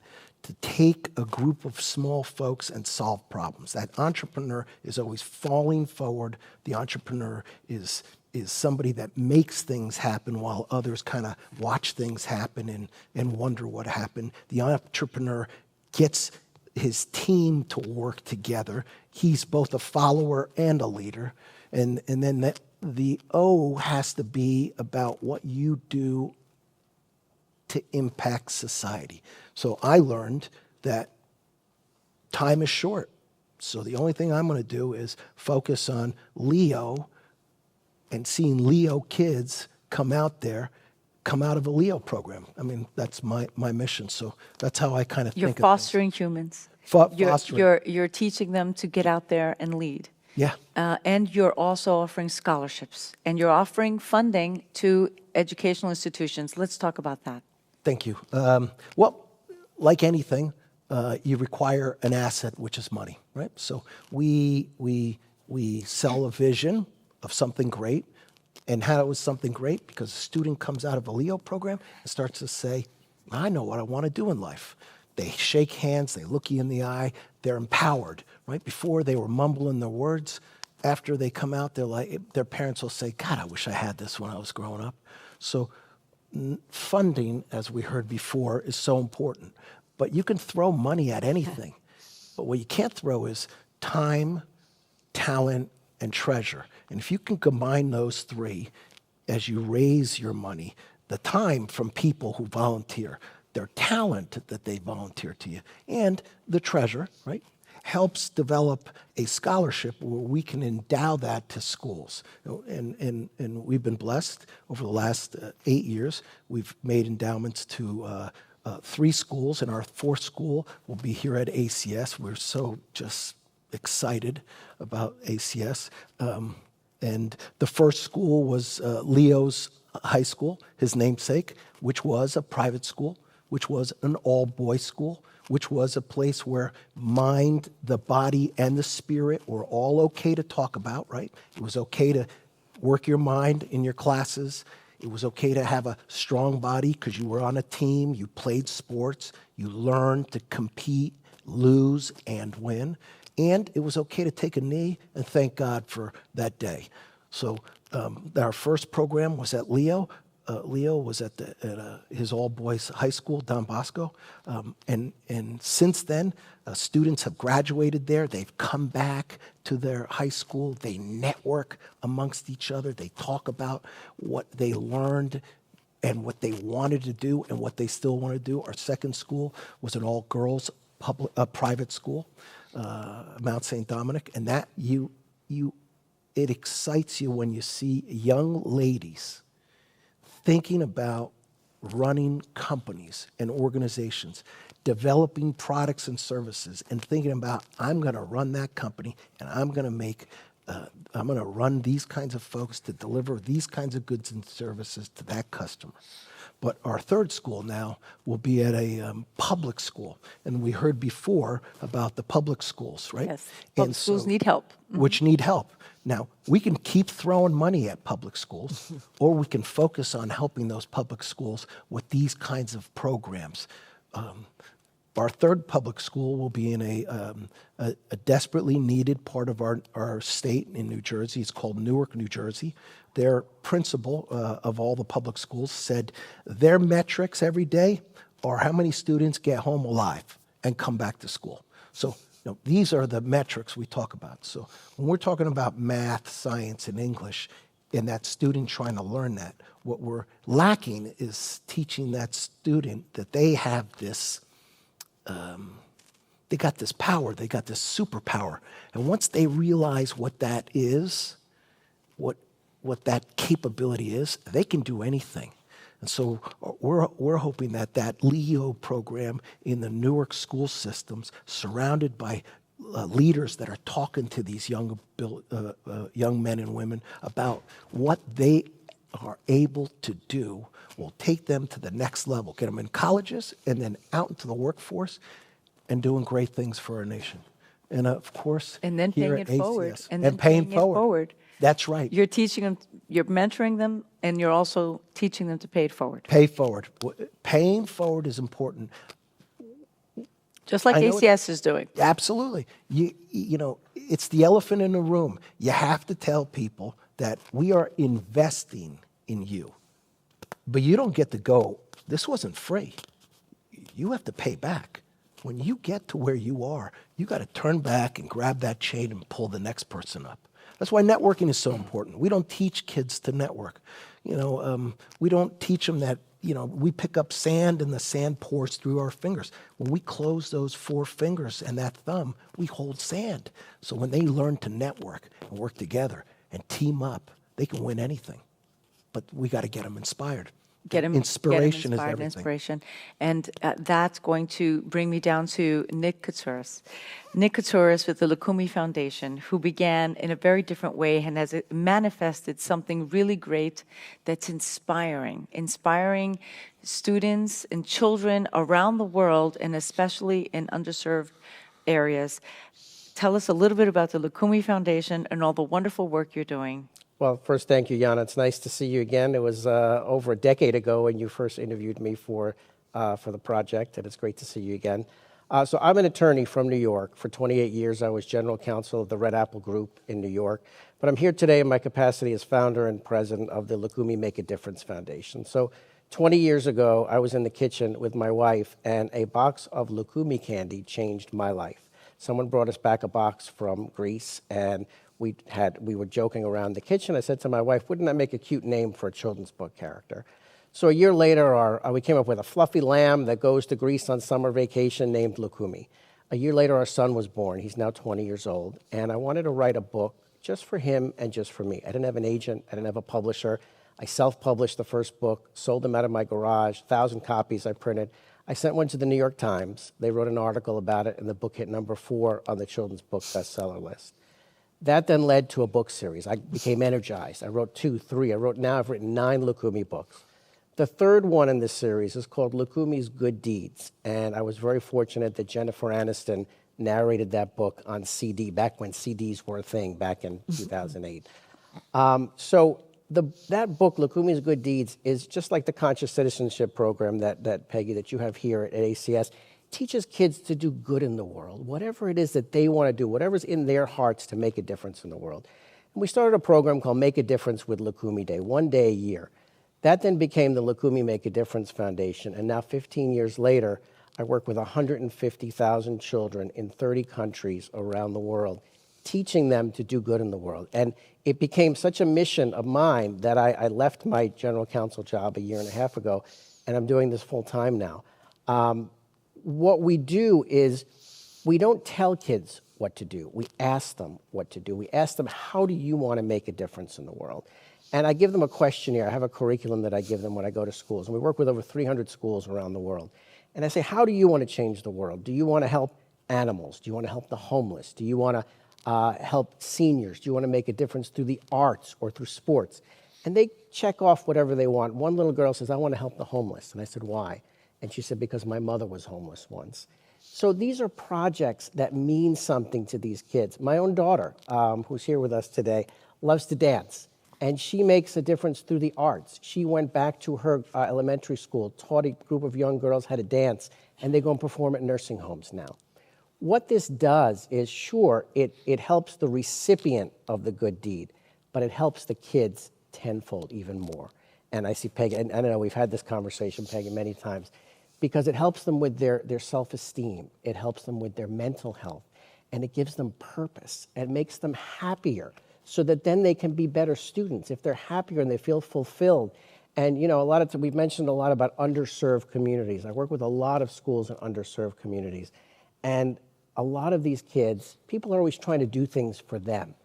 to take a group of small folks and solve problems. That entrepreneur is always falling forward. The entrepreneur is somebody that makes things happen while others kind of watch things happen and wonder what happened. The entrepreneur gets his team to work together. He's both a follower and a leader. And then the O has to be about what you do to impact society. So I learned that time is short. So the only thing I'm going to do is focus on Leo and seeing Leo kids come out of a Leo program. I mean, that's my mission. So that's how I kind of think of things. You're fostering humans. Fostering. You're teaching them to get out there and lead. Yeah. And you're also offering scholarships, and you're offering funding to educational institutions. Let's talk about that. Thank you. Well, like anything, you require an asset, which is money, right? So we sell a vision of something great. And how it was something great? Because a student comes out of a Leo program and starts to say, I know what I want to do in life. They shake hands, they look you in the eye, they're empowered, right? Before they were mumbling their words. After they come out, their parents will say, God, I wish I had this when I was growing up. So funding, as we heard before, is so important. But you can throw money at anything. But what you can't throw is time, talent, and treasure. And if you can combine those three as you raise your money, the time from people who volunteer, their talent that they volunteer to you, and the treasure, right? helps develop a scholarship where we can endow that to schools. And we've been blessed over the last 8 years. We've made endowments to 3 schools, and our 4th school will be here at ACS. We're so just excited about ACS. And the first school was Leo's high school, his namesake, which was a private school, which was an all-boys school, which was a place where mind, the body, and the spirit were all okay to talk about, right? It was okay to work your mind in your classes. It was okay to have a strong body because you were on a team, you played sports, you learned to compete, lose, and win. And it was okay to take a knee and thank God for that day. So our first program was at Leo. Leo was at his all-boys high school, Don Bosco. And since then, students have graduated there. They've come back to their high school. They network amongst each other. They talk about what they learned and what they wanted to do and what they still want to do. Our second school was an all-girls private school, Mount St. Dominic. And that it excites you when you see young ladies thinking about running companies and organizations, developing products and services, and thinking about, I'm going to run that company, and I'm going to run these kinds of folks to deliver these kinds of goods and services to that customer. But our third school now will be at a public school. And we heard before about the public schools, right? Yes, public schools need help. Which need help. Now, we can keep throwing money at public schools, or we can focus on helping those public schools with these kinds of programs. Our third public school will be in a desperately needed part of our state in New Jersey. It's called Newark, New Jersey. Their principal of all the public schools said their metrics every day are how many students get home alive and come back to school. So these are the metrics we talk about. So when we're talking about math, science, and English, and that student trying to learn that, what we're lacking is teaching that student that they have this, they got this power, they got this superpower. And once they realize what that is, what that capability is, they can do anything. And so we're hoping that Leo program in the Newark school systems, surrounded by leaders that are talking to these young men and women about what they are able to do, will take them to the next level, get them in colleges and then out into the workforce and doing great things for our nation. And of course, And then here paying at it forward. ACS, And then paying paying it forward. That's right. You're teaching them, you're mentoring them, and you're also teaching them to pay it forward. Pay forward. Paying forward is important. Just like I know ACS is doing. Absolutely. You know, it's the elephant in the room. You have to tell people that we are investing in you. But you don't get to go, this wasn't free. You have to pay back. When you get to where you are, you got to turn back and grab that chain and pull the next person up. That's why networking is so important. We don't teach kids to network. We don't teach them that, we pick up sand and the sand pours through our fingers. When we close those 4 fingers and that thumb, we hold sand. So when they learn to network and work together and team up, they can win anything. But we got to get them inspired. Inspiration is everything. Inspiration. And that's going to bring me down to Nick Katsouris. Nick Katsouris with the Lumi Foundation, who began in a very different way and has manifested something really great that's inspiring students and children around the world, and especially in underserved areas. Tell us a little bit about the Lumi Foundation and all the wonderful work you're doing. Well, first, thank you, Yana. It's nice to see you again. It was over a decade ago when you first interviewed me for the project, and it's great to see you again. So I'm an attorney from New York. For 28 years, I was general counsel of the Red Apple Group in New York. But I'm here today in my capacity as founder and president of the Lumi Make a Difference Foundation. So 20 years ago, I was in the kitchen with my wife, and a box of Lumi candy changed my life. Someone brought us back a box from Greece, and we were joking around the kitchen. I said to my wife, wouldn't that make a cute name for a children's book character? So a year later, we came up with a fluffy lamb that goes to Greece on summer vacation named Lumi. A year later, our son was born. He's now 20 years old. And I wanted to write a book just for him and just for me. I didn't have an agent. I didn't have a publisher. I self-published the first book, sold them out of my garage, 1,000 copies I printed. I sent one to the New York Times. They wrote an article about it, and the book hit number 4 on the children's book bestseller list. That then led to a book series. I became energized. I wrote 2, 3. I've written 9 Lukumi books. The third one in this series is called Lukumi's Good Deeds, and I was very fortunate that Jennifer Aniston narrated that book on CD back when CDs were a thing back in 2008. That book, Lukumi's Good Deeds, is just like the Conscious Citizenship program that Peggy, that you have here at ACS, teaches kids to do good in the world, whatever it is that they want to do, whatever's in their hearts to make a difference in the world. And we started a program called Make a Difference with Lukumi Day, 1 day a year. That then became the Lukumi Make a Difference Foundation, and now 15 years later, I work with 150,000 children in 30 countries around the world, teaching them to do good in the world. And it became such a mission of mine that I left my general counsel job a year and a half ago, and I'm doing this full time now. What we do is we don't tell kids what to do. We ask them what to do. We ask them, how do you want to make a difference in the world? And I give them a questionnaire. I have a curriculum that I give them when I go to schools. And we work with over 300 schools around the world. And I say, how do you want to change the world? Do you want to help animals? Do you want to help the homeless? Do you want to help seniors? Do you want to make a difference through the arts or through sports? And they check off whatever they want. One little girl says, I want to help the homeless. And I said, why? And she said, because my mother was homeless once. So these are projects that mean something to these kids. My own daughter, who's here with us today, loves to dance. And she makes a difference through the arts. She went back to her elementary school, taught a group of young girls how to dance, and they go and perform at nursing homes now. What this does is, sure, it helps the recipient of the good deed, but it helps the kids tenfold even more. And I see Peggy, and I know we've had this conversation, Peggy, many times, because it helps them with their self-esteem. It helps them with their mental health, and it gives them purpose. It makes them happier, so that then they can be better students if they're happier and they feel fulfilled. And a lot of we've mentioned a lot about underserved communities. I work with a lot of schools in underserved communities. And a lot of these kids, people are always trying to do things for them.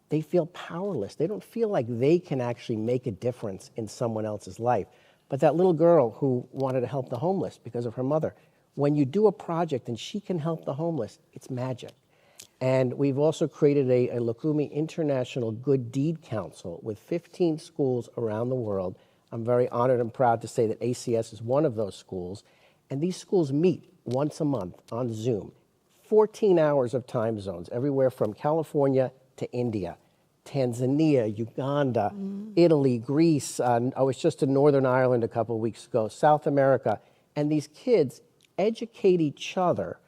They feel powerless. They don't feel like they can actually make a difference in someone else's life. But that little girl who wanted to help the homeless because of her mother, when you do a project and she can help the homeless, it's magic. And we've also created a Lukumi International Good Deed Council with 15 schools around the world. I'm very honored and proud to say that ACS is one of those schools. And these schools meet once a month on Zoom, 14 hours of time zones, everywhere from California to India, Tanzania, Uganda, Italy, Greece. I was just in Northern Ireland a couple of weeks ago, South America. And these kids educate each other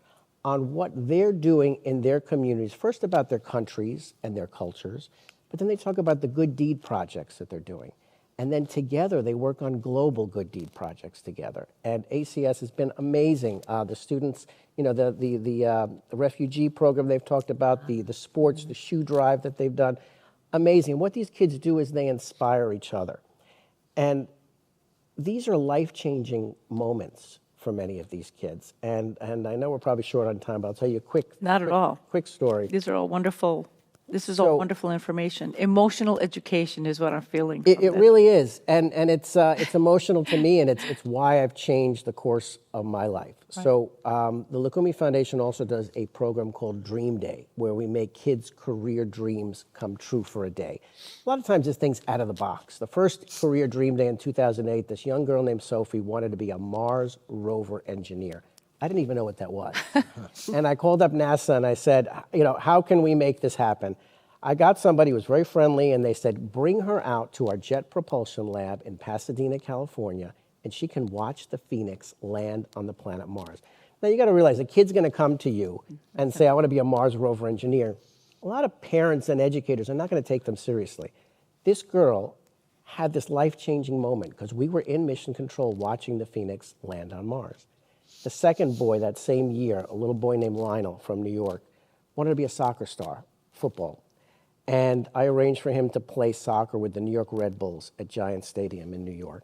on what they're doing in their communities, first about their countries and their cultures, but then they talk about the good deed projects that they're doing. And then together they work on global good deed projects together. And ACS has been amazing. The students, the refugee program they've talked about, the sports, the shoe drive that they've done, amazing. What these kids do is they inspire each other. And these are life-changing moments for many of these kids. And I know we're probably short on time, but I'll tell you a quick story. These are all wonderful. This is all wonderful information. Emotional education is what I'm feeling. It really is, and it's emotional to me, and it's why I've changed the course of my life. Right. So the Lukumi Foundation also does a program called Dream Day, where we make kids' career dreams come true for a day. A lot of times it's things out of the box. The first career dream day in 2008, this young girl named Sophie wanted to be a Mars rover engineer. I didn't even know what that was. And I called up NASA and I said, how can we make this happen? I got somebody who was very friendly, and they said, bring her out to our Jet Propulsion Lab in Pasadena, California, and she can watch the Phoenix land on the planet Mars. Now, you got to realize a kid's going to come to you and say, I want to be a Mars rover engineer. A lot of parents and educators are not going to take them seriously. This girl had this life-changing moment because we were in mission control watching the Phoenix land on Mars. The second boy that same year, a little boy named Lionel from New York, wanted to be a soccer star, football. And I arranged for him to play soccer with the New York Red Bulls at Giant Stadium in New York.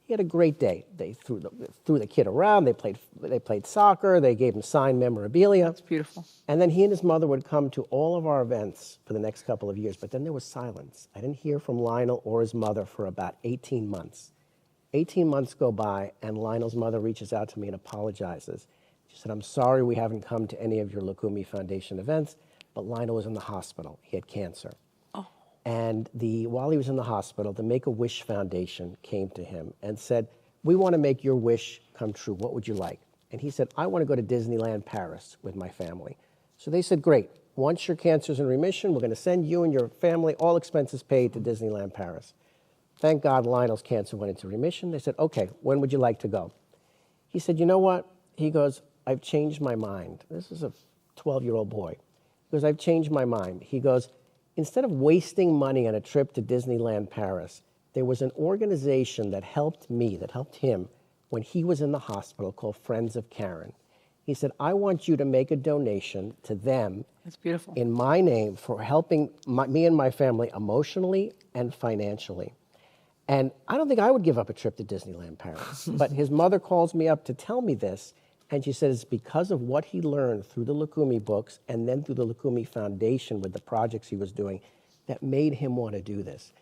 He had a great day. They threw the kid around. They played soccer. They gave him signed memorabilia. That's beautiful. And then he and his mother would come to all of our events for the next couple of years. But then there was silence. I didn't hear from Lionel or his mother for about 18 months. 18 months go by, and Lionel's mother reaches out to me and apologizes. She said, "I'm sorry we haven't come to any of your Lumi Foundation events, but Lionel was in the hospital. He had cancer." And while he was in the hospital, the Make-A-Wish Foundation came to him and said, "We want to make your wish come true. What would you like?" And he said, "I want to go to Disneyland Paris with my family." So they said, "Great. Once your cancer's in remission, we're going to send you and your family, all expenses paid, to Disneyland Paris." Thank God Lionel's cancer went into remission. They said, "Okay, when would you like to go?" He said, "You know what?" He goes, "I've changed my mind." This is a 12-year-old boy. He goes, "I've changed my mind." He goes, "Instead of wasting money on a trip to Disneyland Paris, there was an organization that helped me, that helped him when he was in the hospital, called Friends of Karen." He said, "I want you to make a donation to them." That's beautiful. "In my name, for helping me and my family emotionally and financially." And I don't think I would give up a trip to Disneyland Paris. But his mother calls me up to tell me this, and she says, because of what he learned through the Lukumi books and then through the Lukumi Foundation with the projects he was doing, that made him want to do this.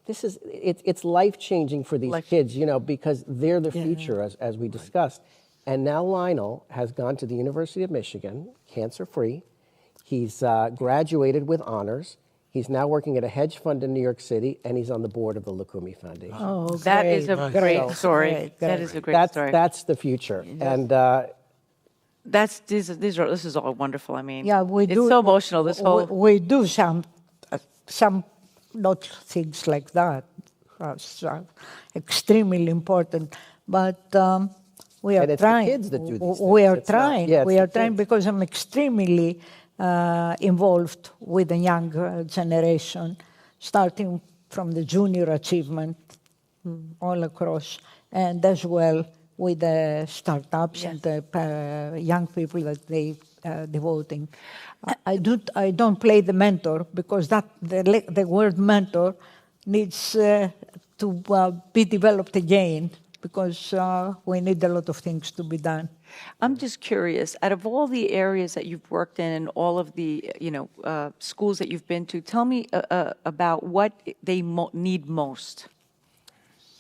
It's life-changing for these kids, because they're the future, as we discussed. And now Lionel has gone to the University of Michigan, cancer-free. He's graduated with honors. He's now working at a hedge fund in New York City, and he's on the board of the Lukumi Foundation. Oh, That is a great story. Great, That great. is a great story. That's the future. And This is all wonderful. I mean, Yeah, we it's do. so emotional. This whole We do some not things like that. Extremely important, but we are And it's the trying. kids that do these We things. are It's not- trying. yeah, it's We the are trying kids. because I'm extremely involved with the young generation, starting from the junior achievement all across, and as well with the startups and the young people that they devoting. I don't play the mentor because the word mentor needs to be developed again because we need a lot of things to be done. I'm just curious, out of all the areas that you've worked in and all of the, schools that you've been to, tell me about what they need most.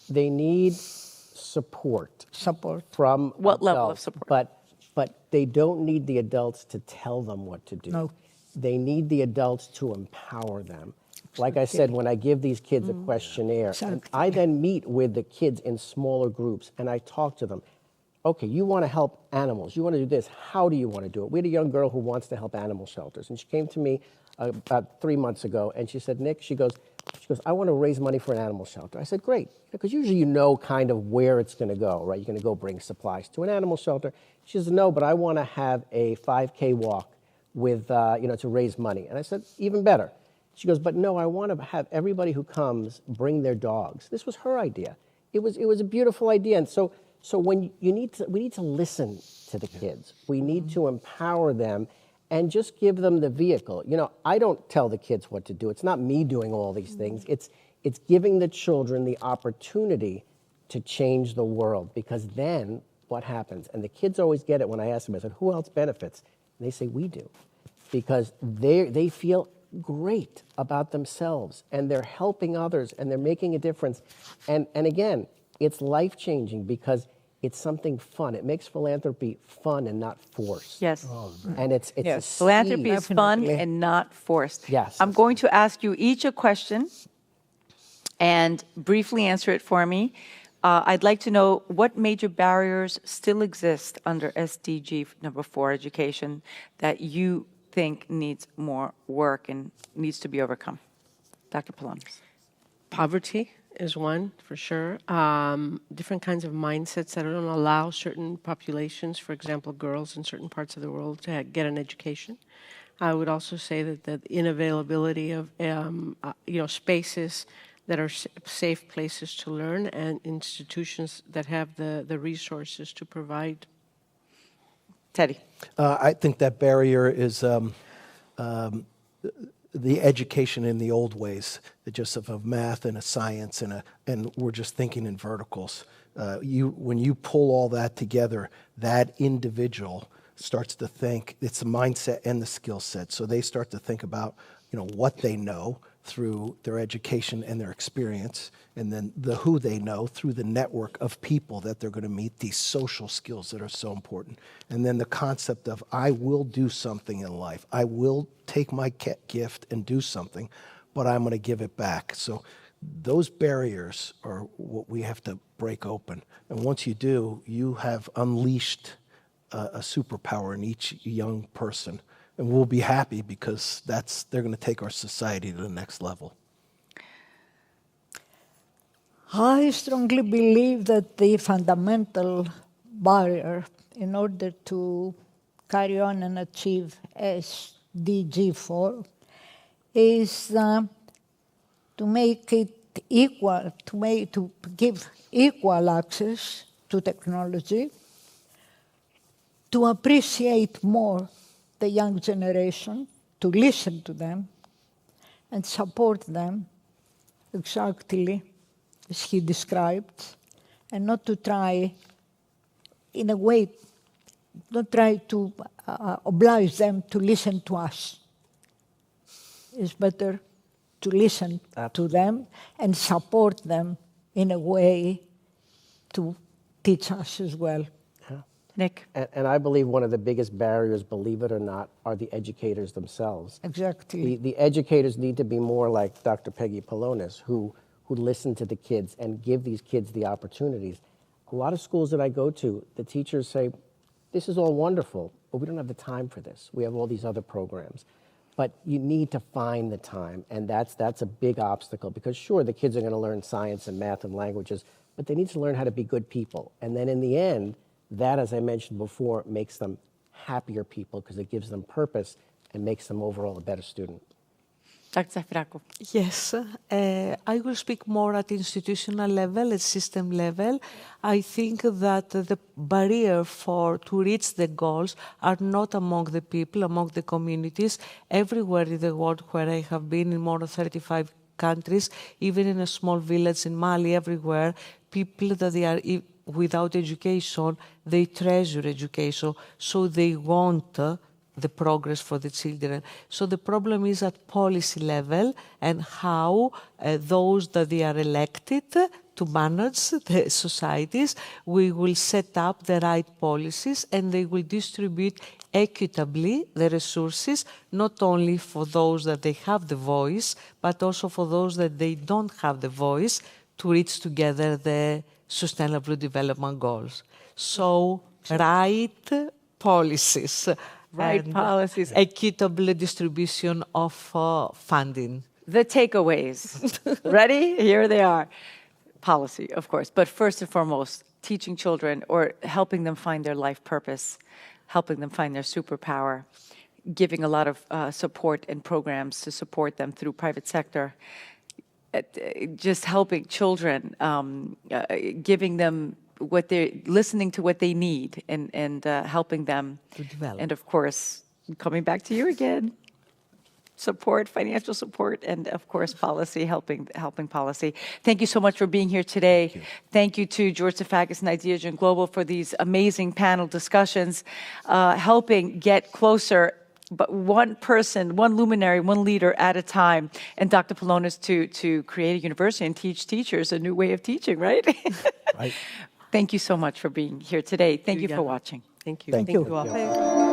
they need support Support. from What level of adults, support? But they don't need the adults to tell them what to do. No. They need the adults to empower them. Like I said, when I give these kids a questionnaire, and I then meet with the kids in smaller groups, and I talk to them. Okay, you want to help animals. You want to do this. How do you want to do it? We had a young girl who wants to help animal shelters, and she came to me about 3 months ago, and she said, "Nick," she goes, "I want to raise money for an animal shelter." I said, "Great," because usually you know kind of where it's going to go, right? You're going to go bring supplies to an animal shelter. She says, "No, but I want to have a 5K walk with, to raise money." And I said, "Even better." She goes, "But no, I want to have everybody who comes bring their dogs." This was her idea. It was a beautiful idea, and so when we need to listen to the kids. We need to empower them and just give them the vehicle. I don't tell the kids what to do. It's not me doing all these things. It's giving the children the opportunity to change the world, because then what happens? And the kids always get it when I ask them, I said, "Who else benefits?" And they say, "We do," because they feel great about themselves and they're helping others and they're making a difference. And again, it's life-changing because it's something fun. It makes philanthropy fun and not forced. Yes. And it's a Philanthropy seed. is fun Definitely. and not forced. Yes. I'm going to ask you each a question and briefly answer it for me. I'd like to know what major barriers still exist under SDG number 4, education, that you think needs more work and needs to be overcome. Dr. Pelonis. Poverty is one, for sure. Different kinds of mindsets that don't allow certain populations, for example, girls in certain parts of the world, to get an education. I would also say that the inavailability of spaces that are safe places to learn and institutions that have the resources to provide. Teddy. I think that barrier is the education in the old ways, just of a math and a science and we're just thinking in verticals. When you pull all that together, that individual starts to think, it's the mindset and the skill set. So they start to think about, what they know through their education and their experience, and then the who they know through the network of people that they're going to meet, these social skills that are so important. And then the concept of, I will do something in life. I will take my gift and do something, but I'm going to give it back. So those barriers are what we have to break open. And once you do, you have unleashed a superpower in each young person. And we'll be happy because they're going to take our society to the next level. I strongly believe that the fundamental barrier in order to carry on and achieve SDG 4 is to make it equal, to give equal access to technology, to appreciate more the young generation, to listen to them and support them exactly as he described, and not to try, in a way, not try to oblige them to listen to us. It's better to listen to them and support them in a way to teach us as well. Nick? And I believe one of the biggest barriers, believe it or not, are the educators themselves. Exactly. The educators need to be more like Dr. Peggy Pelonis, who listen to the kids and give these kids the opportunities. A lot of schools that I go to, the teachers say, this is all wonderful, but we don't have the time for this. We have all these other programs. But you need to find the time, and that's a big obstacle, because sure, the kids are going to learn science and math and languages, but they need to learn how to be good people. And then in the end, that, as I mentioned before, makes them happier people because it gives them purpose and makes them overall a better student. Dr. Zafeirakou. Yes, I will speak more at institutional level, at system level. I think that the barrier to reach the goals are not among the people, among the communities. Everywhere in the world where I have been, in more than 35 countries, even in a small village in Mali, everywhere, people that they are without education, they treasure education, so they want the progress for the children. So the problem is at policy level and how those that they are elected to manage the societies, we will set up the right policies and they will distribute equitably the resources, not only for those that they have the voice, but also for those that they don't have the voice to reach together the Sustainable Development Goals. So right policies. Right policies. Equitable distribution of funding. The takeaways. Ready? Here they are. Policy, of course. But first and foremost, teaching children or helping them find their life purpose, helping them find their superpower, giving a lot of support and programs to support them through private sector, just helping children, giving them what they're listening to what they need and helping them to develop. And of course, coming back to you again, support, financial support, and of course, policy, helping policy. Thank you so much for being here today. Thank you to George Vaigas and Ideagen Global for these amazing panel discussions, helping get closer, but one person, one luminary, one leader at a time, and Dr. Pelonis to create a university and teach teachers a new way of teaching, right? Right. Thank you so much for being here today. Thank you for watching. Thank you. Thank you. all.